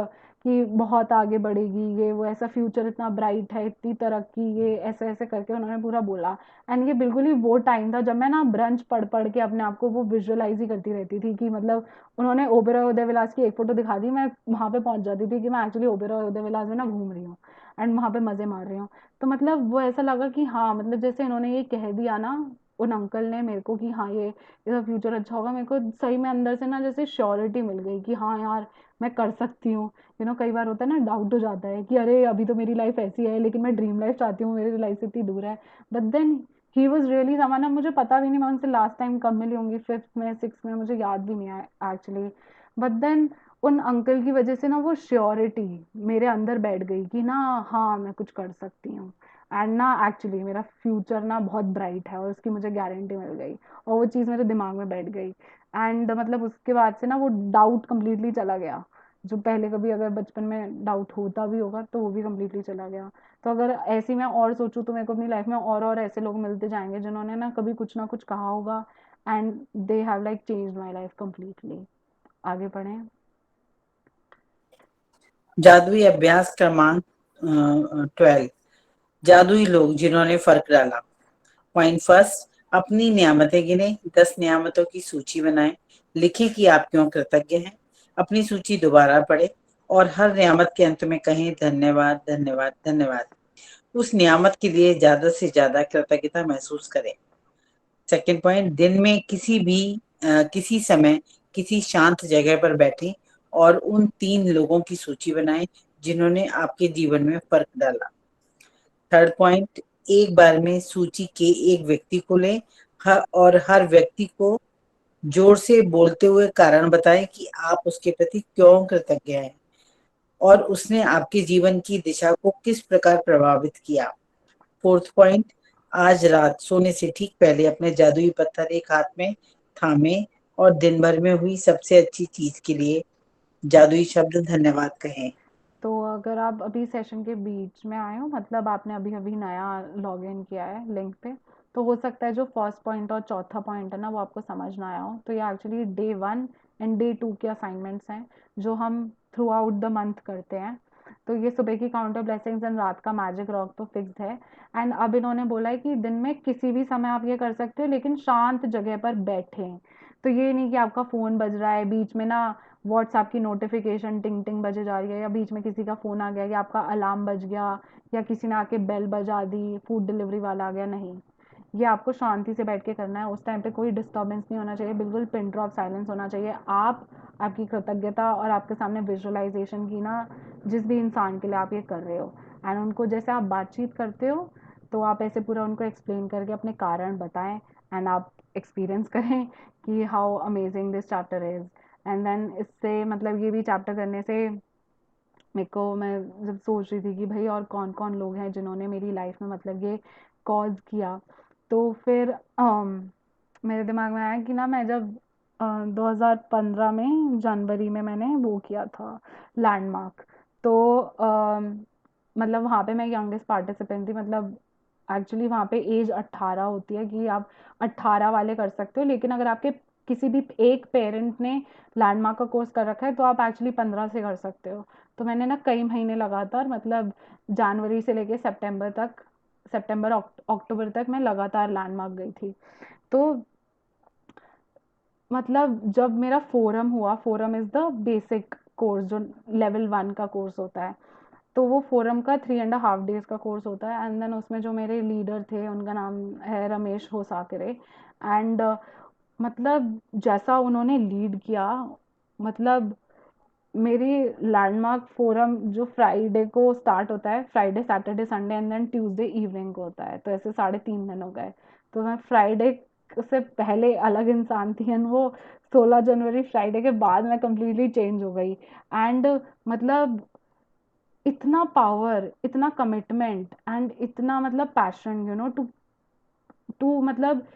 Speaker 1: कि बहुत आगे बढ़ेगी ये वो, ऐसा फ्यूचर इतना ब्राइट है, इतनी तरक्की, ये ऐसे ऐसे करके उन्होंने पूरा बोला। एंड ये बिल्कुल ही वो टाइम था जब मैं ना ब्रंच पढ़ पढ़ के अपने आप को वो विजुअलाइज ही करती रहती थी कि मतलब उन्होंने ओबेरॉय उदयविलास की एक फोटो दिखा दी, मैं वहां पे पहुंच जाती थी कि मैं एक्चुअली ओबेरॉय उदयविलास में ना घूम रही हूँ एंड वहां पे मजे मार रही हूँ। तो मतलब वो ऐसा लगा कि हाँ, मतलब जैसे इन्होंने ये कह दिया ना, उन अंकल ने मेरे को कि हाँ ये इसका फ्यूचर अच्छा होगा, मेरे को सही में अंदर से ना जैसे श्योरिटी मिल गई कि हाँ यार मैं कर सकती हूँ। कई बार होता है ना, डाउट हो जाता है कि अरे अभी तो मेरी लाइफ ऐसी है लेकिन मैं ड्रीम लाइफ चाहती हूँ, मेरी लाइफ से इतनी दूर है। But then he was really someone, अब मुझे पता भी नहीं मैं उनसे लास्ट टाइम कब मिली होंगी, 5th में 6th में, मुझे याद भी नहीं है एक्चुअली। बट देन उन अंकल की वजह से ना वो श्योरिटी मेरे अंदर बैठ गई कि ना हाँ मैं कुछ कर सकती हूँ, एंड ना एक्चुअली मेरा फ्यूचर ना बहुत ब्राइट है और उसकी मुझे गारंटी मिल गई, और वो चीज़ मेरे दिमाग में बैठ गई। एंड मतलब उसके बाद से ना वो डाउट कंप्लीटली चला गया, जो पहले कभी अगर बचपन में डाउट होता भी होगा तो वो भी कंप्लीटली चला गया। तो अगर ऐसी मैं और सोचूं तो मेरे को अपनी लाइफ में और ऐसे लोग मिलते जाएंगे जिन्होंने ना कभी कुछ ना कुछ कहा होगा, and they have like changed my life completely. आगे बढ़ें।
Speaker 2: जादुई अभ्यास क्रमांक 12। जादुई लोग जिन्होंने फर्क डाला। पॉइंट फर्स्ट, अपनी नियामतें गिने। 10 नियामतों की सूची बनाएं। लिखें कि आप क्यों कृतज्ञ हैं। अपनी सूची दोबारा पढ़ें और हर नियामत के अंत में कहें धन्यवाद, धन्यवाद, धन्यवाद। उस नियामत के लिए ज़्यादा से ज़्यादा कृतज्ञता महसूस करें। सेकंड पॉइंट, दिन में किसी समय किसी शांत जगह पर बैठें और उन 3 लोगों की सूची बनाएँ जिन्होंने आपके जीवन में फ़र्क डाला। थर्ड पॉइंट, एक बार में सूची के एक व्यक्ति को लें और हर व्यक्ति को जोर से बोलते हुए कारण बताएं कि आप उसके प्रति क्यों कृतज्ञ हैं और उसने आपके जीवन की दिशा को किस प्रकार प्रभावित किया। फोर्थ पॉइंट, आज रात सोने से ठीक पहले अपने जादुई पत्थर एक हाथ में थामे और दिन भर में हुई सबसे अच्छी चीज के लिए जादुई शब्द धन्यवाद कहें।
Speaker 1: तो अगर आप अभी सेशन के बीच में आए हो, मतलब आपने अभी अभी नया लॉग इन किया है लिंक पे, तो हो सकता है जो फर्स्ट पॉइंट और चौथा पॉइंट है ना वो आपको समझ ना आया हो। तो ये एक्चुअली डे 1 एंड डे 2 के असाइनमेंट्स हैं जो हम थ्रू आउट द मंथ करते हैं। तो ये सुबह की काउंटर ब्लेसिंग्स एंड रात का मैजिक रॉक तो फिक्स्ड है। एंड अब इन्होंने बोला है कि दिन में किसी भी समय आप ये कर सकते हो, लेकिन शांत जगह पर बैठें। तो ये नहीं कि आपका फ़ोन बज रहा है बीच में ना, व्हाट्सएप की नोटिफिकेशन टिंग टिंग बजे जा रही है, या बीच में किसी का फ़ोन आ गया, या आपका अलार्म बज गया, या किसी ने आके बेल बजा दी, फूड डिलीवरी वाला आ गया। नहीं, ये आपको शांति से बैठ के करना है। उस टाइम पे कोई डिस्टर्बेंस नहीं होना चाहिए, बिल्कुल पिन ड्रॉप साइलेंस होना चाहिए। आप आपकी कृतज्ञता और आपके सामने विजुअलाइजेशन की ना, जिस भी इंसान के लिए आप ये कर रहे हो, एंड उनको जैसे आप बातचीत करते हो तो आप ऐसे पूरा उनको एक्सप्लेन करके अपने कारण बताएं, एंड आप एक्सपीरियंस करें कि how amazing this chapter is. And then इससे मतलब ये भी चैप्टर करने से मेरे को, मैं जब सोच रही थी कि भाई और कौन कौन लोग हैं जिन्होंने मेरी लाइफ में मतलब ये कॉज किया, तो फिर मेरे दिमाग में आया कि ना मैं जब 2015 में जनवरी में मैंने वो किया था लैंडमार्क। तो मतलब वहाँ पे मैं यंगेस्ट पार्टिसिपेंट थी। मतलब एक्चुअली वहाँ पे एज 18 होती है कि आप 18 वाले कर सकते हो, लेकिन अगर आपके किसी भी एक पेरेंट ने लैंडमार्क का कोर्स कर रखा है तो आप एक्चुअली 15 से कर सकते हो। तो मैंने ना कई महीने लगातार, मतलब जनवरी से लेके सितंबर तक, सितंबर अक्टूबर तक मैं लगातार लैंडमार्क गई थी। तो मतलब जब मेरा फोरम हुआ, forum is the basic course जो लेवल 1 का कोर्स होता है, तो वो फोरम का 3.5 डेज का कोर्स होता है। एंड देन उसमें जो मेरे लीडर थे उनका नाम है रमेश होसाकरे। एंड मतलब जैसा उन्होंने लीड किया, मतलब मेरी लैंडमार्क फोरम जो फ्राइडे को स्टार्ट होता है, Friday Saturday Sunday and then Tuesday evening को होता है, तो ऐसे 3.5 दिन हो गए। तो मैं फ्राइडे से पहले अलग इंसान थी, एंड वो 16 जनवरी फ्राइडे के बाद मैं कम्प्लीटली चेंज हो गई। एंड मतलब इतना पावर, इतना कमिटमेंट एंड इतना मतलब पैशन, टू टू मतलब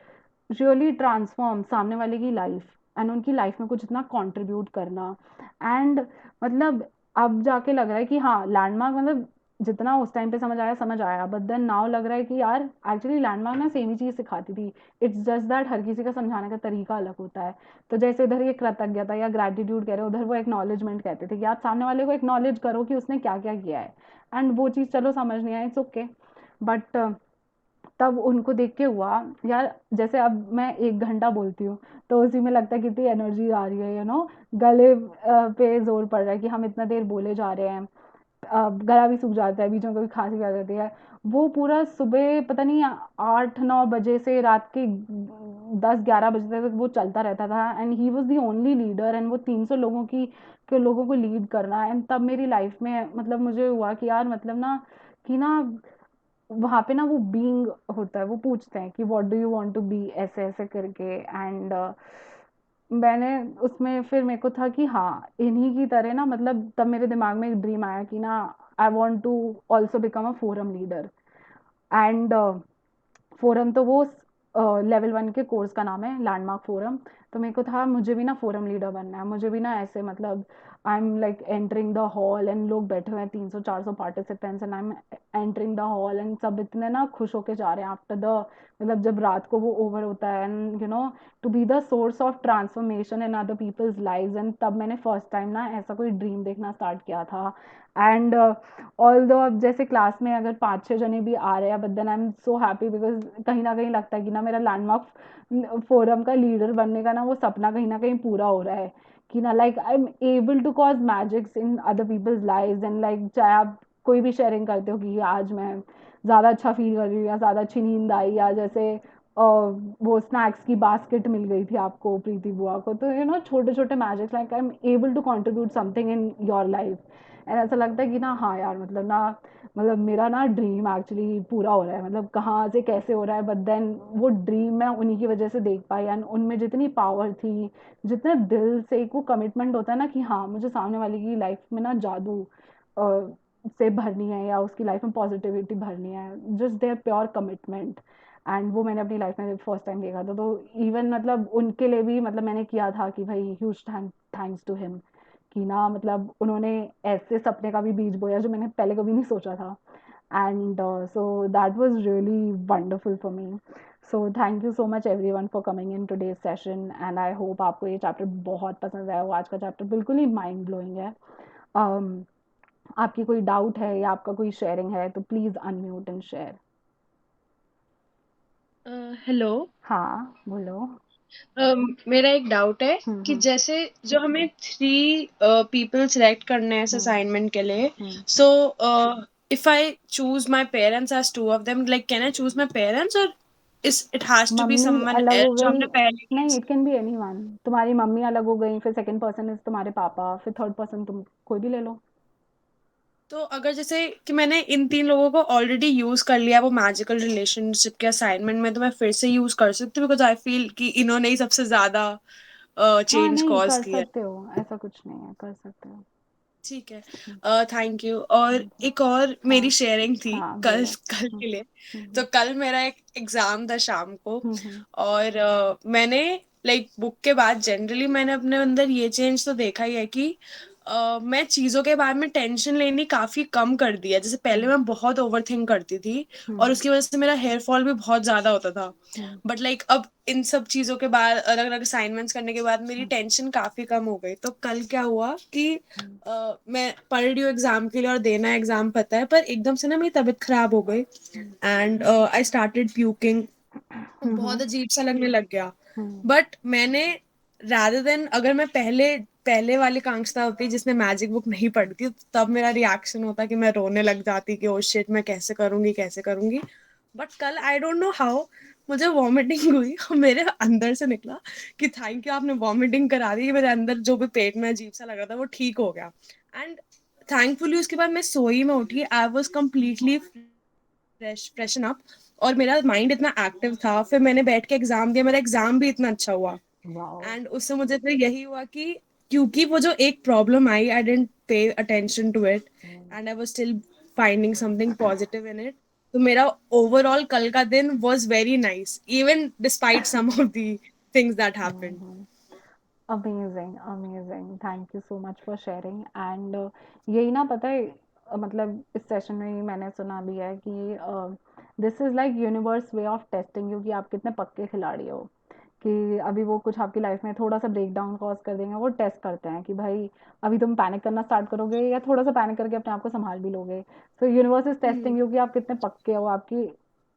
Speaker 1: रियली ट्रांसफॉर्म सामने वाले की लाइफ, एंड उनकी लाइफ में कुछ इतना कंट्रीब्यूट करना। एंड मतलब अब जाके लग रहा है कि हाँ, लैंडमार्क मतलब जितना उस टाइम पे समझ आया, बट देन नाउ लग रहा है कि यार एक्चुअली लैंडमार्क ना सेम ही चीज़ सिखाती थी। इट्स जस्ट दैट हर किसी का समझाने का तरीका अलग होता है। तो जैसे इधर ये कृतज्ञता या ग्रैटिट्यूड कह रहे हो, उधर वो एक्नॉलेजमेंट कहते थे कि आप सामने वाले को एक्नॉलेज करो कि उसने क्या क्या किया है। एंड वो चीज़ चलो समझ नहीं आया, इट्स ओके। बट तब उनको देख के हुआ यार, जैसे अब मैं 1 घंटा बोलती हूँ तो उसी में लगता है कितनी एनर्जी आ रही है, गले पे जोर पड़ रहा है कि हम इतना देर बोले जा रहे हैं। गला भी सूख जाता है, बीच में कभी खांसी आ जाती है। वो पूरा सुबह पता नहीं 8-9 बजे से रात के 10-11 बजे तक वो चलता रहता था, and he was the only leader, and वो 300 लोगों की के लोगों को लीड करना। एंड तब मेरी लाइफ में मतलब मुझे हुआ कि यार मतलब ना, कि ना वहाँ पे ना वो बीइंग होता है, वो पूछते हैं कि what do you want to be, ऐसे ऐसे करके। एंड मैंने उसमें फिर मेरे को था कि हाँ, इन्हीं की तरह ना, मतलब तब मेरे दिमाग में एक ड्रीम आया कि ना I want to also become a forum leader. And forum तो वो लेवल 1 के कोर्स का नाम है, लैंडमार्क फोरम। तो मेरे को था मुझे भी ना फोरम लीडर बनना है, मुझे भी ना ऐसे मतलब I am like entering the hall and लोग बैठे हुए हैं 300-400 participants, and I am entering the hall and सब इतने ना खुश होके जा रहे हैं आफ्टर द, मतलब जब रात को वो ओवर होता है, and to be the source of transformation in other people's lives. And तब मैंने फर्स्ट टाइम ना ऐसा कोई ड्रीम देखना स्टार्ट किया था। एंड ऑल दो अब जैसे क्लास में अगर 5-6 जने भी आ रहे हैं, but then I am so happy because कहीं ना कहीं लगता है कि ना मेरा लैंडमार्क फोरम का लीडर बनने का ना वो सपना कहीं ना कहीं पूरा हो रहा है। कि ना like I am able to cause magics in other people's lives and like चाहे आप कोई भी शेयरिंग करते हो कि आज मैं ज़्यादा अच्छा फील कर रही हूँ या ज़्यादा अच्छी नींद आई या जैसे वो स्नैक्स की बास्केट मिल गई थी आपको प्रीति बुआ को, तो यू नो छोटे छोटे magics like I am able to contribute something in your life. And ऐसा लगता है कि ना हाँ यार मतलब ना मतलब मेरा ना ड्रीम एक्चुअली पूरा हो रहा है, मतलब कहाँ से कैसे हो रहा है, बट देन वो ड्रीम मैं उन्हीं की वजह से देख पाई एंड उनमें जितनी पावर थी, जितने दिल से एक वो कमिटमेंट होता है ना कि हाँ मुझे सामने वाले की लाइफ में ना जादू से भरनी है या उसकी लाइफ में पॉजिटिविटी भरनी है, just there pure commitment. And वो मैंने अपनी लाइफ में फर्स्ट टाइम देखा था, तो इवन मतलब उनके लिए भी मतलब मैंने किया था कि भाई ह्यूज थैंक्स टू हिम कि ना मतलब उन्होंने ऐसे सपने का भी बीज बोया जो मैंने पहले कभी नहीं सोचा था। And so that was really wonderful for me. So thank you so much everyone for coming in today's session and I hope आपको ये चैप्टर बहुत पसंद आया हो। आज का चैप्टर बिल्कुल ही माइंड ब्लोइंग है। um, आपकी कोई डाउट है या आपका कोई शेयरिंग है तो please unmute and share.
Speaker 3: Hello.
Speaker 1: हाँ बोलो।
Speaker 3: मेरा एक डाउट है कि
Speaker 1: हम्म।
Speaker 3: जैसे जो हमें थ्री पीपल सिलेक्ट करने हैं इस
Speaker 1: हम्म।
Speaker 3: असाइनमेंट के लिए,
Speaker 1: hmm.
Speaker 3: So if I choose my parents as two of them, like can I choose my parents, or is it has to be
Speaker 1: mummy
Speaker 3: someone
Speaker 1: अलग हो
Speaker 3: जो
Speaker 1: गई।
Speaker 3: हमने पहले ही।
Speaker 1: नहीं, it can be any one. तुम्हारी मम्मी अलग हो गई, फिर सेकंड पर्सन इज तुम्हारे पापा, फिर थर्ड पर्सन तुम कोई भी ले लो।
Speaker 3: तो अगर जैसे कि मैंने इन तीन लोगों को ऑलरेडी यूज कर लिया वो मैजिकल रिलेशनशिप के असाइनमेंट में, तो मैं फिर से यूज कर सकती हूँ, बिकॉज आई फील कि इन्होंने ही सबसे ज्यादा
Speaker 1: हाँ
Speaker 3: चेंज
Speaker 1: नहीं
Speaker 3: कॉज
Speaker 1: कर
Speaker 3: किया।
Speaker 1: सकते हो, ऐसा कुछ नहीं है, कर सकते हो।
Speaker 3: ठीक है।
Speaker 1: हम्म।
Speaker 3: Thank you. और
Speaker 1: थैंक यू।
Speaker 3: एक और मेरी
Speaker 1: हाँ।
Speaker 3: शेयरिंग थी
Speaker 1: हाँ
Speaker 3: कल
Speaker 1: बोलो।
Speaker 3: कल
Speaker 1: हम्म।
Speaker 3: के लिए। तो
Speaker 1: हम्म।
Speaker 3: कल मेरा एक एग्जाम था शाम को,
Speaker 1: हम्म।
Speaker 3: और मैंने लाइक बुक के बाद जनरली मैंने अपने अंदर ये चेंज तो देखा ही है कि मैं चीजों के बारे में टेंशन लेनी काफी कम कर दी है। जैसे पहले
Speaker 1: हम्म।
Speaker 3: मैं बहुत ओवर थिंक करती थी, और
Speaker 1: हम्म।
Speaker 3: उसकी वजह से मेरा हेयर फॉल भी बहुत ज्यादा होता था।
Speaker 1: हम्म।
Speaker 3: बट लाइक अब इन सब चीजों के बाद, अलग अलग असाइनमेंट्स करने के बाद, मेरी
Speaker 1: हम्म।
Speaker 3: टेंशन काफी कम हो गई। तो कल क्या हुआ कि
Speaker 1: हम्म।
Speaker 3: मैं पढ़ रही हूँ एग्जाम के लिए और देना है एग्जाम पता है, पर एकदम से ना मेरी तबीयत खराब हो गई एंड आई स्टार्टेड प्यूकिंग। बहुत
Speaker 1: हम्म।
Speaker 3: अजीब सा लगने लग गया।
Speaker 1: हम्म।
Speaker 3: बट मैंने, रादर देन, अगर मैं पहले पहले वाली कांक्षता होती जिसने मैजिक बुक नहीं पढ़ी थी, तब मेरा रिएक्शन होता कि मैं रोने लग जाती कि ओ शिट, मैं कैसे करूंगी कैसे करूंगी। बट कल आई डोंट नो हाउ मुझे वॉमिटिंग हुई और मेरे अंदर से निकला कि थैंक यू आपने वॉमिटिंग करा दी। मेरे अंदर जो भी पेट में अजीब सा लग रहा था वो ठीक हो गया। एंड थैंकफुली उसके बाद मैं सोई में उठी, I was completely freshen up, और मेरा माइंड इतना एक्टिव था। फिर मैंने बैठ के एग्जाम दिया, मेरा एग्जाम भी इतना अच्छा हुआ।
Speaker 1: वाओ।
Speaker 3: एंड उससे मुझे फिर यही हुआ कि क्योंकि वो जो एक प्रॉब्लम आई, I didn't pay attention to it, and I was still finding something positive in it. तो मेरा ओवरऑल कल का दिन was very nice, even despite some of the things that happened.
Speaker 1: Amazing amazing, thank you so much for sharing. And यही ना पता है मतलब इस सेशन में ही मैंने सुना भी है कि this is like universe way of testing you कि आप कितने पक्के खिलाड़ी हो। कि अभी वो कुछ आपकी लाइफ में थोड़ा सा ब्रेक डाउन कॉज कर देंगे, वो टेस्ट करते हैं कि भाई अभी तुम पैनिक करना स्टार्ट करोगे या थोड़ा सा पैनिक करके अपने आप को संभाल भी लोगे। सो यूनिवर्स इज टेस्टिंग यू कि आप कितने पक्के हो, आपकी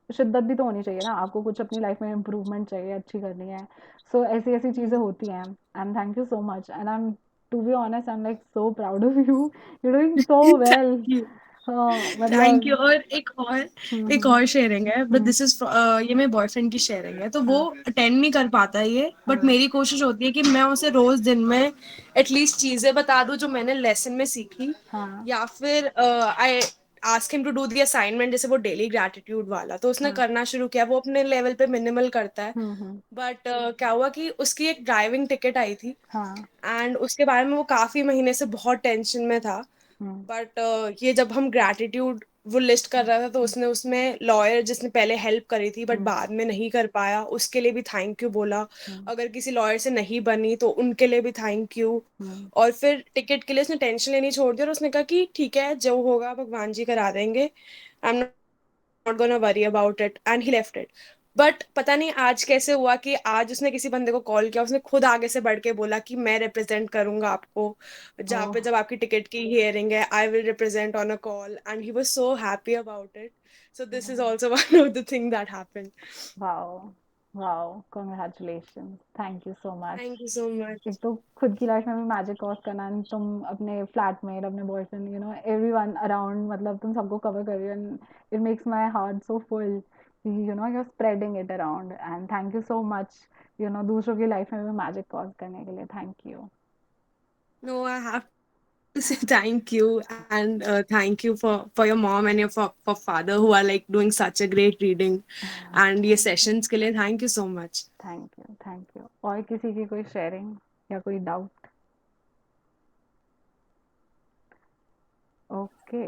Speaker 1: शिद्दत भी तो होनी चाहिए ना, आपको कुछ अपनी लाइफ में इम्प्रूवमेंट चाहिए, अच्छी करनी है। सो ऐसी ऐसी चीज़ें होती हैं। And thank you so much and I am to be honest I am like so proud of you, you doing so well.
Speaker 3: Thank you.
Speaker 1: हाँ
Speaker 3: थैंक यू।
Speaker 1: मतलब।
Speaker 3: और एक
Speaker 1: हम्म।
Speaker 3: और शेयरिंग है, बट
Speaker 1: हम्म।
Speaker 3: दिस इज ये मेरे boyfriend की sharing है, तो वो
Speaker 1: हाँ।
Speaker 3: अटेंड नहीं कर पाता है ये, बट
Speaker 1: हाँ।
Speaker 3: मेरी कोशिश होती है कि मैं उसे रोज दिन में एटलीस्ट चीजें बता दूं जो मैंने लेसन में सीखी,
Speaker 1: हाँ।
Speaker 3: या फिर I ask him to do the assignment, जैसे वो डेली ग्रैटिट्यूड वाला, तो उसने
Speaker 1: हाँ।
Speaker 3: करना शुरू किया। वो अपने लेवल पे मिनिमल करता है,
Speaker 1: हम्म।
Speaker 3: बट क्या हुआ कि उसकी एक ड्राइविंग टिकट आई थी,
Speaker 1: हाँ।
Speaker 3: एंड उसके बारे में वो काफी महीने से बहुत टेंशन में था।
Speaker 1: हम्म।
Speaker 3: बट ये जब हम ग्रैटिट्यूड वो लिस्ट कर रहा था, तो उसने उसमें लॉयर जिसने पहले हेल्प करी थी बट
Speaker 1: हम्म।
Speaker 3: बाद में नहीं कर पाया, उसके लिए भी थैंक यू बोला।
Speaker 1: हम्म।
Speaker 3: अगर किसी लॉयर से नहीं बनी तो उनके लिए भी थैंक यू।
Speaker 1: हम्म।
Speaker 3: और फिर टिकट के लिए उसने टेंशन लेनी छोड़ दी, और उसने कहा कि ठीक है, जो होगा भगवान जी करा देंगे, I am not gonna worry about it, and he left it. But पता नहीं आज कैसे हुआ कि आज उसने किसी बंदे को कॉल किया, उसने खुद आगे से बढ़ के बोला कि मैं रिप्रेजेंट करूंगा आपको, जहाँ
Speaker 1: ओह।
Speaker 3: पे जब आपकी टिकट की हियरिंग है, I will represent on a call, and he was so happy about it. So this is also one of the thing that happened.
Speaker 1: Wow. Wow, congratulations, thank you so much.
Speaker 3: Thank you सो
Speaker 1: एक
Speaker 3: much.
Speaker 1: तो खुद की life में भी magic cause करना and तुम अपने flatmate, अपने बॉयफ्रेंड, एवरीवन अराउंड, मतलब तुम सबको कवर कर रही हो and it makes my heart so full. You are spreading it around and thank you so much, दूसरों की लाइफ में भी मैजिक कॉज करने के लिए thank you.
Speaker 3: No, I have to say thank you, and thank you for your mom and your for father who are like doing such a great reading and ये sessions के लिए thank you so much.
Speaker 1: Thank you, thank you. और किसी की कोई sharing या कोई doubt? Okay,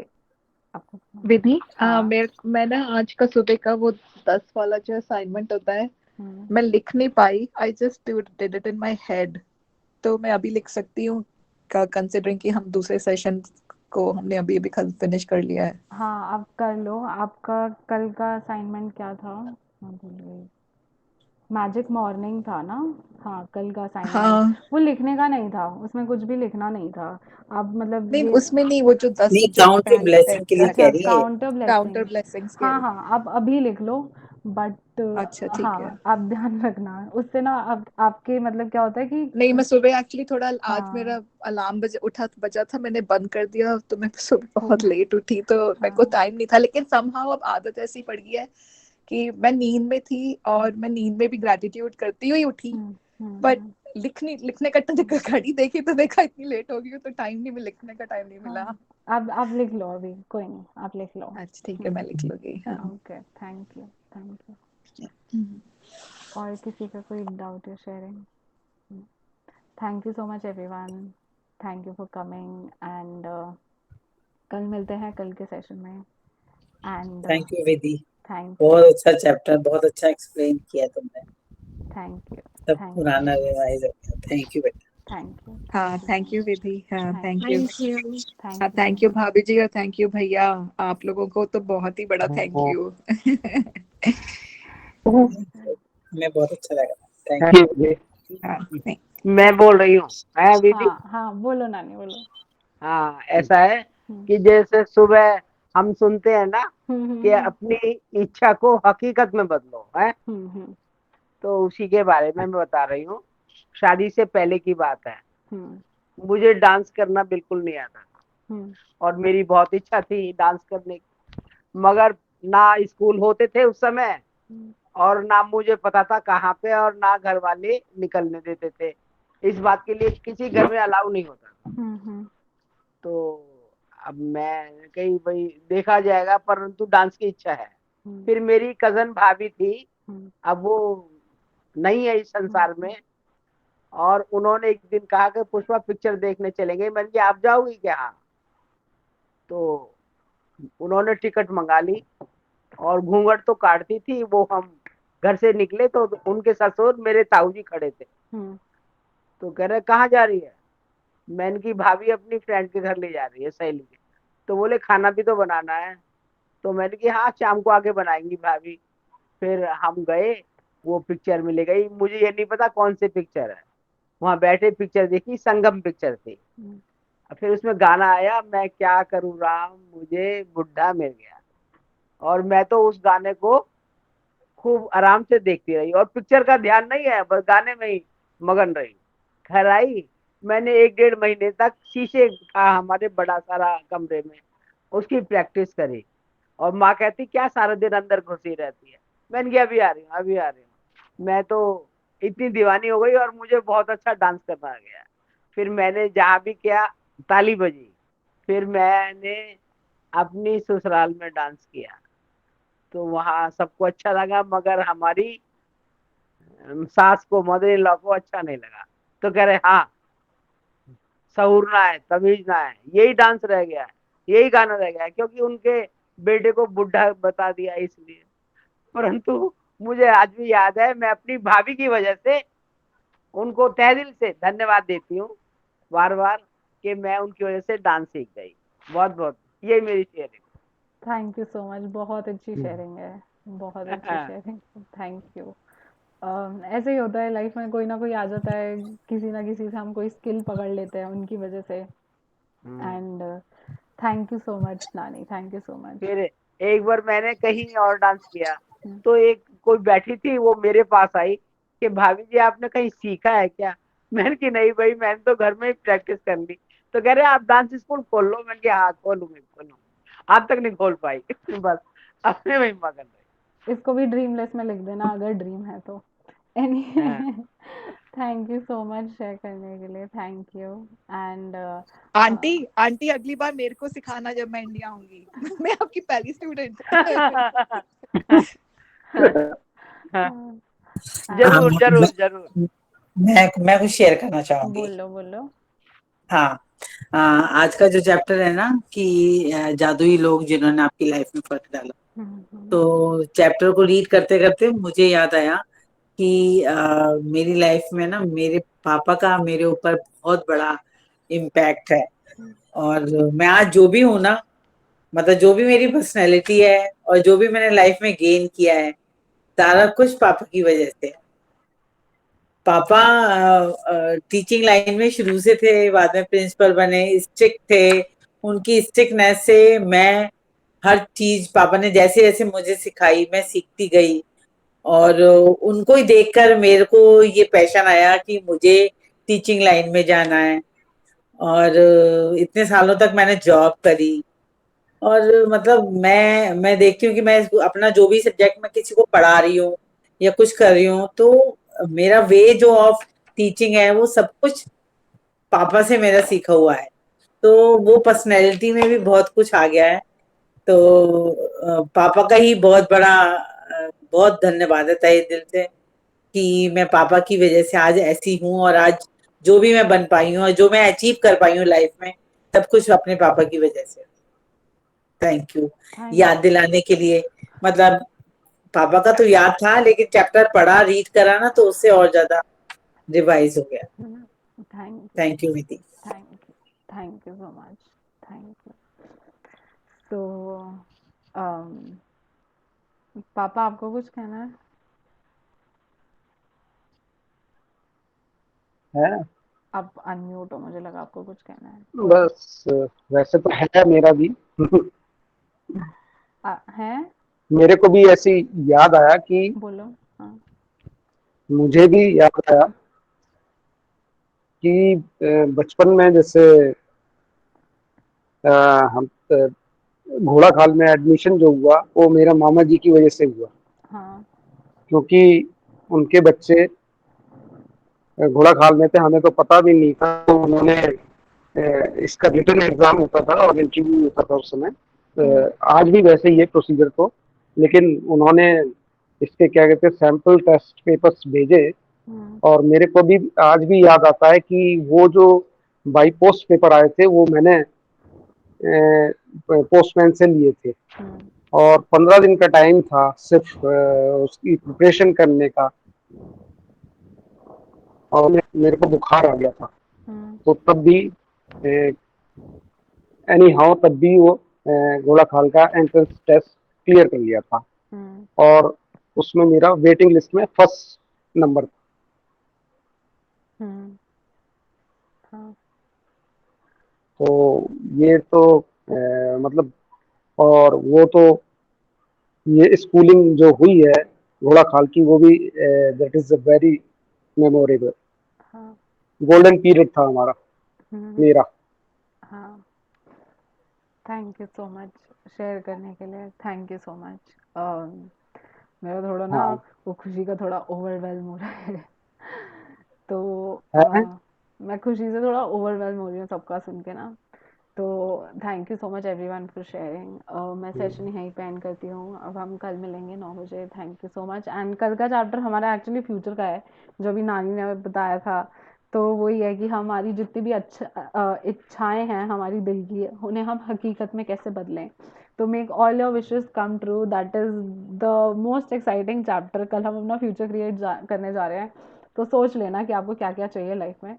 Speaker 1: आपको
Speaker 4: विधि,
Speaker 1: हाँ।
Speaker 4: मैं ना आज का सुबह का वो 10 वाला जो असाइनमेंट होता है,
Speaker 1: हम्म।
Speaker 4: मैं लिख नहीं पाई। I just did it in my head. तो मैं अभी लिख सकती हूँ का, कंसिडरिंग कि हम दूसरे सेशन को हमने अभी अभी फिनिश कर लिया है।
Speaker 1: हाँ, आप कर लो। आपका कल का असाइनमेंट क्या था? मैं भूल गई। मैजिक मॉर्निंग था ना? हाँ, कल का असाइनमेंट
Speaker 4: हाँ,
Speaker 1: वो लिखने का नहीं था, उसमें कुछ भी लिखना नहीं था। आप मतलब
Speaker 4: नहीं
Speaker 1: ये
Speaker 4: उसमें नहीं, वो जो 10
Speaker 2: नहीं,
Speaker 4: जो
Speaker 2: काउंट
Speaker 4: पहले
Speaker 2: ब्लेसिंग के लिए कह
Speaker 1: अच्छा,
Speaker 2: रही है।
Speaker 1: Counter
Speaker 4: counter
Speaker 1: blessing.
Speaker 4: ब्लेसिंग्स कह
Speaker 1: हाँ
Speaker 4: रही।
Speaker 1: हाँ, आप अभी लिख लो, बट
Speaker 4: अच्छा ठीक है।
Speaker 1: हाँ, आप ध्यान रखना उससे ना। अब आपके मतलब क्या होता है कि
Speaker 4: नहीं, मैं सुबह एक्चुअली थोड़ा, आज
Speaker 1: हाँ।
Speaker 4: मेरा अलार्म बजा था, मैंने बंद कर दिया, तो मैं सुबह बहुत
Speaker 1: हम्म,
Speaker 4: लेट उठी, तो मेरे को
Speaker 1: हाँ।
Speaker 4: टाइम नहीं था। लेकिन समहाउ अब आदत ऐसी पड़ गई है कि मैं नींद में थी,
Speaker 1: हम्म,
Speaker 4: और मैं नींद में भी ग्रेटिट्यूड करती हुई उठी।
Speaker 1: हम्म,
Speaker 4: बट
Speaker 1: हम्म।
Speaker 4: लिखने का घड़ी देखी तो देखा इतनी लेट हो गई, तो टाइम नहीं मिला, लिखने का टाइम नहीं मिला।
Speaker 1: हाँ, आप लिख लो अभी, कोई नहीं, आप लिख लो।
Speaker 4: अच्छा ठीक है, मैं लिख लूंगी। हाँ।
Speaker 1: Okay, thank you, thank you.
Speaker 4: Hmm.
Speaker 1: और किसी का कोई डाउट या sharing? Thank you so much everyone, thank you for coming and कल मिलते हैं कल के सेशन में and
Speaker 2: thank you Vidhi,
Speaker 1: thank you,
Speaker 2: बहुत अच्छा चैप्टर, बहुत अच्छा एक्सप्लेन किया तुमने,
Speaker 1: थैंक यू,
Speaker 2: सब
Speaker 1: थैंक यू,
Speaker 2: पुराना रिवाइज हो गया। थैंक यू बेटा।
Speaker 1: थैंक यू,
Speaker 4: हाँ,
Speaker 1: thank you so
Speaker 4: thank you
Speaker 1: much.
Speaker 4: विधि। हाँ,
Speaker 1: thank
Speaker 4: thank
Speaker 1: you,
Speaker 4: you.
Speaker 3: Thank you.
Speaker 4: हाँ,
Speaker 1: thank you so
Speaker 4: thank you
Speaker 1: much.
Speaker 4: भाभी जी, और थैंक यू भैया। आप लोगों को तो बहुत ही बड़ा थैंक यू।
Speaker 2: हमें बहुत अच्छा लगा। Thank
Speaker 5: thank you.
Speaker 4: हाँ, नहीं।
Speaker 5: मैं बोल रही हूँ, है दीदी।
Speaker 1: हाँ हाँ, बोलो नानी, बोलो।
Speaker 5: हाँ, ऐसा है
Speaker 1: हम्म,
Speaker 5: कि जैसे सुबह हम सुनते हैं ना
Speaker 1: हम्म,
Speaker 5: कि
Speaker 1: हम्म,
Speaker 5: अपनी इच्छा को हकीकत में बदलो, है।
Speaker 1: हम्म,
Speaker 5: तो उसी के बारे में मैं बता रही हूँ। शादी से पहले की बात है।
Speaker 1: हम्म,
Speaker 5: मुझे डांस करना बिल्कुल नहीं आता था,
Speaker 1: हम्म,
Speaker 5: और मेरी बहुत इच्छा थी डांस करने की, मगर ना स्कूल होते थे उस समय,
Speaker 1: हम्म,
Speaker 5: और ना मुझे पता था कहाँ पे, और ना घर वाले निकलने देते थे। इस बात के लिए किसी घर में अलाउ नहीं होता था।
Speaker 1: हम्म,
Speaker 5: तो अब मैं कहीं भाई देखा जाएगा, परंतु डांस की इच्छा है।
Speaker 1: हम्म,
Speaker 5: फिर मेरी कजन भाभी थी,
Speaker 1: हम्म,
Speaker 5: अब वो नहीं है इस
Speaker 1: हम्म,
Speaker 5: संसार में, और उन्होंने एक दिन कहा कि पुष्पा पिक्चर देखने चलेंगे। मैंने कहा आप जाओगी क्या? हाँ। तो उन्होंने टिकट मंगा ली, और घूंघट तो काटती थी वो। हम घर से निकले तो उनके ससुर मेरे ताऊ जी खड़े थे।
Speaker 1: हम्म,
Speaker 5: तो कह रहे कहाँ जा रही है? मैंने की भाभी अपनी फ्रेंड के घर ले जा रही है, सहेली के। तो बोले खाना भी तो बनाना है। तो मैंने की हाँ, शाम को आके बनाएंगी भाभी। फिर हम गए, वो पिक्चर में ले गई। मुझे ये नहीं पता कौन सी पिक्चर है। वहां बैठे पिक्चर देखी, संगम पिक्चर थी।
Speaker 1: हम्म,
Speaker 5: फिर उसमें गाना आया, मैं क्या करूँ राम मुझे बुढ़ा मिल गया। और मैं तो उस गाने को खूब आराम से देखती रही, और पिक्चर का ध्यान नहीं है, बस गाने में ही मगन रही। घर आई, मैंने 1 डेढ़ महीने तक शीशे का हमारे बड़ा सारा कमरे में उसकी प्रैक्टिस करी। और माँ कहती क्या सारा दिन अंदर घुसी रहती है। मैंने कहा अभी आ रही हूँ, अभी आ रही हूँ। मैं तो इतनी दीवानी हो गई, और मुझे बहुत अच्छा डांस करना आ गया। फिर मैंने जहाँ भी किया, ताली बजी। फिर मैंने अपनी ससुराल में डांस किया, तो वहाँ सबको अच्छा लगा, मगर हमारी सास को, मदर इन लॉ को अच्छा नहीं लगा। तो कह रहे हाँ, सहूर ना है, तमीज ना है, यही डांस रह गया है, यही गाना रह गया है, क्योंकि उनके बेटे को बुढ़ा बता दिया इसलिए। परंतु मुझे आज भी याद है, मैं अपनी भाभी की वजह से उनको तहे दिल से धन्यवाद देती हूँ बार बार, कि मैं उनकी वजह से डांस सीख गई। बहुत बहुत, ये मेरी sharing.
Speaker 1: Thank you so much, बहुत अच्छी शेयरिंग है, बहुत अच्छी शेयरिंग, थैंक यू। ऐसे ही होता है लाइफ में, कोई ना कोई आ जाता है, किसी ना किसी से हम कोई स्किल पकड़ लेते हैं उनकी वजह से। And thank you so much नानी, थैंक यू सो मच।
Speaker 5: फिर एक बार मैंने कहीं और डांस किया, तो एक कोई बैठी थी, वो मेरे पास आई कि भाभी जी आपने कहीं सीखा है क्या? मैंने कि नहीं भाई, मैंने तो घर में ही प्रैक्टिस कर ली। तो कह रहे आप डांस स्कूल खोल लो। मैंने कहा हाँ खोलूंगी। आज तक नहीं खोल पाई बस अपने में ही मगन रही।
Speaker 1: इसको भी ड्रीमलेस में लिख देना अगर ड्रीम है तो।
Speaker 5: हाँ।
Speaker 1: Any thank you so much share करने के लिए, thank you. And
Speaker 4: aunty aunty अगली बार मेरे को सिखाना जब मैं इंडिया आऊंगी। मैं आपकी पहली स्टूडेंट।
Speaker 5: जरूर
Speaker 2: हाँ,
Speaker 5: जरूर जरूर।
Speaker 2: मैं कुछ शेयर करना चाहूंगी।
Speaker 1: बोलो बोलो।
Speaker 2: हाँ, आज का जो चैप्टर है ना कि जादुई लोग जिन्होंने आपकी लाइफ में फर्क डाला,
Speaker 1: हम्म,
Speaker 2: तो चैप्टर को रीड करते करते मुझे याद आया कि मेरी लाइफ में ना मेरे पापा का मेरे ऊपर बहुत बड़ा इम्पैक्ट है। और मैं आज जो भी हूँ ना, मतलब जो भी मेरी पर्सनैलिटी है और जो भी मैंने लाइफ में गेन किया है, सारा कुछ पापा की वजह से है। पापा टीचिंग लाइन में शुरू से थे, बाद में प्रिंसिपल बने, स्ट्रिक्ट थे। उनकी स्ट्रिक्टनेस से मैं हर चीज पापा ने जैसे जैसे मुझे सिखाई मैं सीखती गई। और उनको ही देखकर मेरे को ये पैशन आया कि मुझे टीचिंग लाइन में जाना है। और इतने सालों तक मैंने जॉब करी। और मतलब मैं देखती हूँ कि मैं अपना जो भी सब्जेक्ट मैं किसी को पढ़ा रही हूँ या कुछ कर रही हूँ, तो मेरा वे जो ऑफ टीचिंग है वो सब कुछ पापा से मेरा सीखा हुआ है। तो वो पर्सनैलिटी में भी बहुत कुछ आ गया है। तो पापा का ही बहुत बड़ा बहुत धन्यवाद है तहे दिल से कि मैं पापा की वजह से आज ऐसी हूँ, और आज जो भी मैं बन पाई हूँ और जो मैं अचीव कर पाई हूँ लाइफ में, सब कुछ अपने पापा की वजह से। थैंक यू
Speaker 1: थैंक
Speaker 2: याद दिलाने के लिए। मतलब पापा का तो याद था, लेकिन चैप्टर पढ़ा रीड करा ना तो उससे और ज्यादा रिवाइज हो गया।
Speaker 1: Thank you
Speaker 2: thank you Vidhi.
Speaker 1: Thank you so much, thank you. तो पापा आपको कुछ कहना है?
Speaker 6: है
Speaker 1: आप अनम्यूट हो, मुझे लगा आपको कुछ कहना है।
Speaker 6: बस। वैसे तो है मेरा भी।
Speaker 1: हैं?
Speaker 6: मेरे को भी ऐसी याद आया कि
Speaker 1: बोलो। हाँ।
Speaker 6: मुझे भी याद आया कि बचपन में जैसे हम घोड़ा खाल में एडमिशन जो हुआ वो मेरा मामा जी की वजह से हुआ।
Speaker 1: हाँ।
Speaker 6: क्योंकि उनके बच्चे घोड़ा खाल में थे, हमें तो पता भी नहीं था। तो उन्होंने इसका रिटन एग्जाम होता था और इंटरव्यू होता था उस समय। आज भी वैसे ही है प्रोसीजर तो, लेकिन उन्होंने इसके क्या कहते हैं सैंपल टेस्ट पेपर्स भेजे। और मेरे को भी आज भी याद आता है कि वो जो बाई पोस्ट पेपर आए थे वो मैंने पोस्टमैन से लिए थे। और 15 दिन का टाइम था सिर्फ उसकी प्रिपरेशन करने का। और मेरे को बुखार आ गया था। तो तब भी एनी हाउ तब भी वो घोड़ा खाल का एंट्रेंस टेस्ट क्लियर कर लिया था। और उसमें मेरा वेटिंग लिस्ट में फर्स्ट नंबर था।
Speaker 1: हाँ।
Speaker 6: तो ये तो मतलब, और वो तो ये स्कूलिंग जो हुई है घोड़ा खाल की वो भी that is a very memorable
Speaker 1: हाँ।
Speaker 6: गोल्डन पीरियड था हमारा, मेरा।
Speaker 1: हाँ। Thank you so much share करने के लिए, थैंक यू सो मच। मेरा थोड़ा ना
Speaker 6: हाँ
Speaker 1: वो खुशी का थोड़ा ओवरवेलम हो रहा है। तो
Speaker 6: है।
Speaker 1: मैं खुशी से थोड़ा ओवरवेलम हो रही हूँ सबका सुन के ना। तो thank you so much everyone for sharing. मैं सेशन यहीं पे एंड करती हूँ। अब हम कल मिलेंगे 9 बजे। Thank you so much. And कल का चैप्टर हमारा एक्चुअली फ्यूचर का है, जो भी नानी ने बताया था। तो वही है कि हमारी जितनी भी इच्छाएं हैं हमारी दिल की, उन्हें हम हकीकत में कैसे बदलें। तो make all your wishes come true, that is the most exciting chapter. कल हम अपना फ्यूचर क्रिएट करने जा रहे हैं। तो सोच लेना कि आपको क्या क्या चाहिए लाइफ में,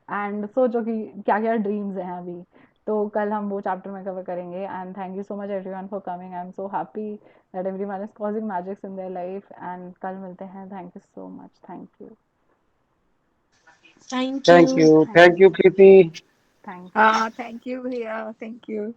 Speaker 1: एंड सोचो कि क्या क्या ड्रीम्स हैं अभी। तो कल हम वो चैप्टर में कवर करेंगे। And thank you so much everyone for coming. I am so happy that everyone is causing magics in their life. And कल मिलते हैं। Thank you so much, thank you,
Speaker 3: thank you.
Speaker 6: Thank you Preeti.
Speaker 1: Thank you.
Speaker 4: हाँ thank you भैया, thank you.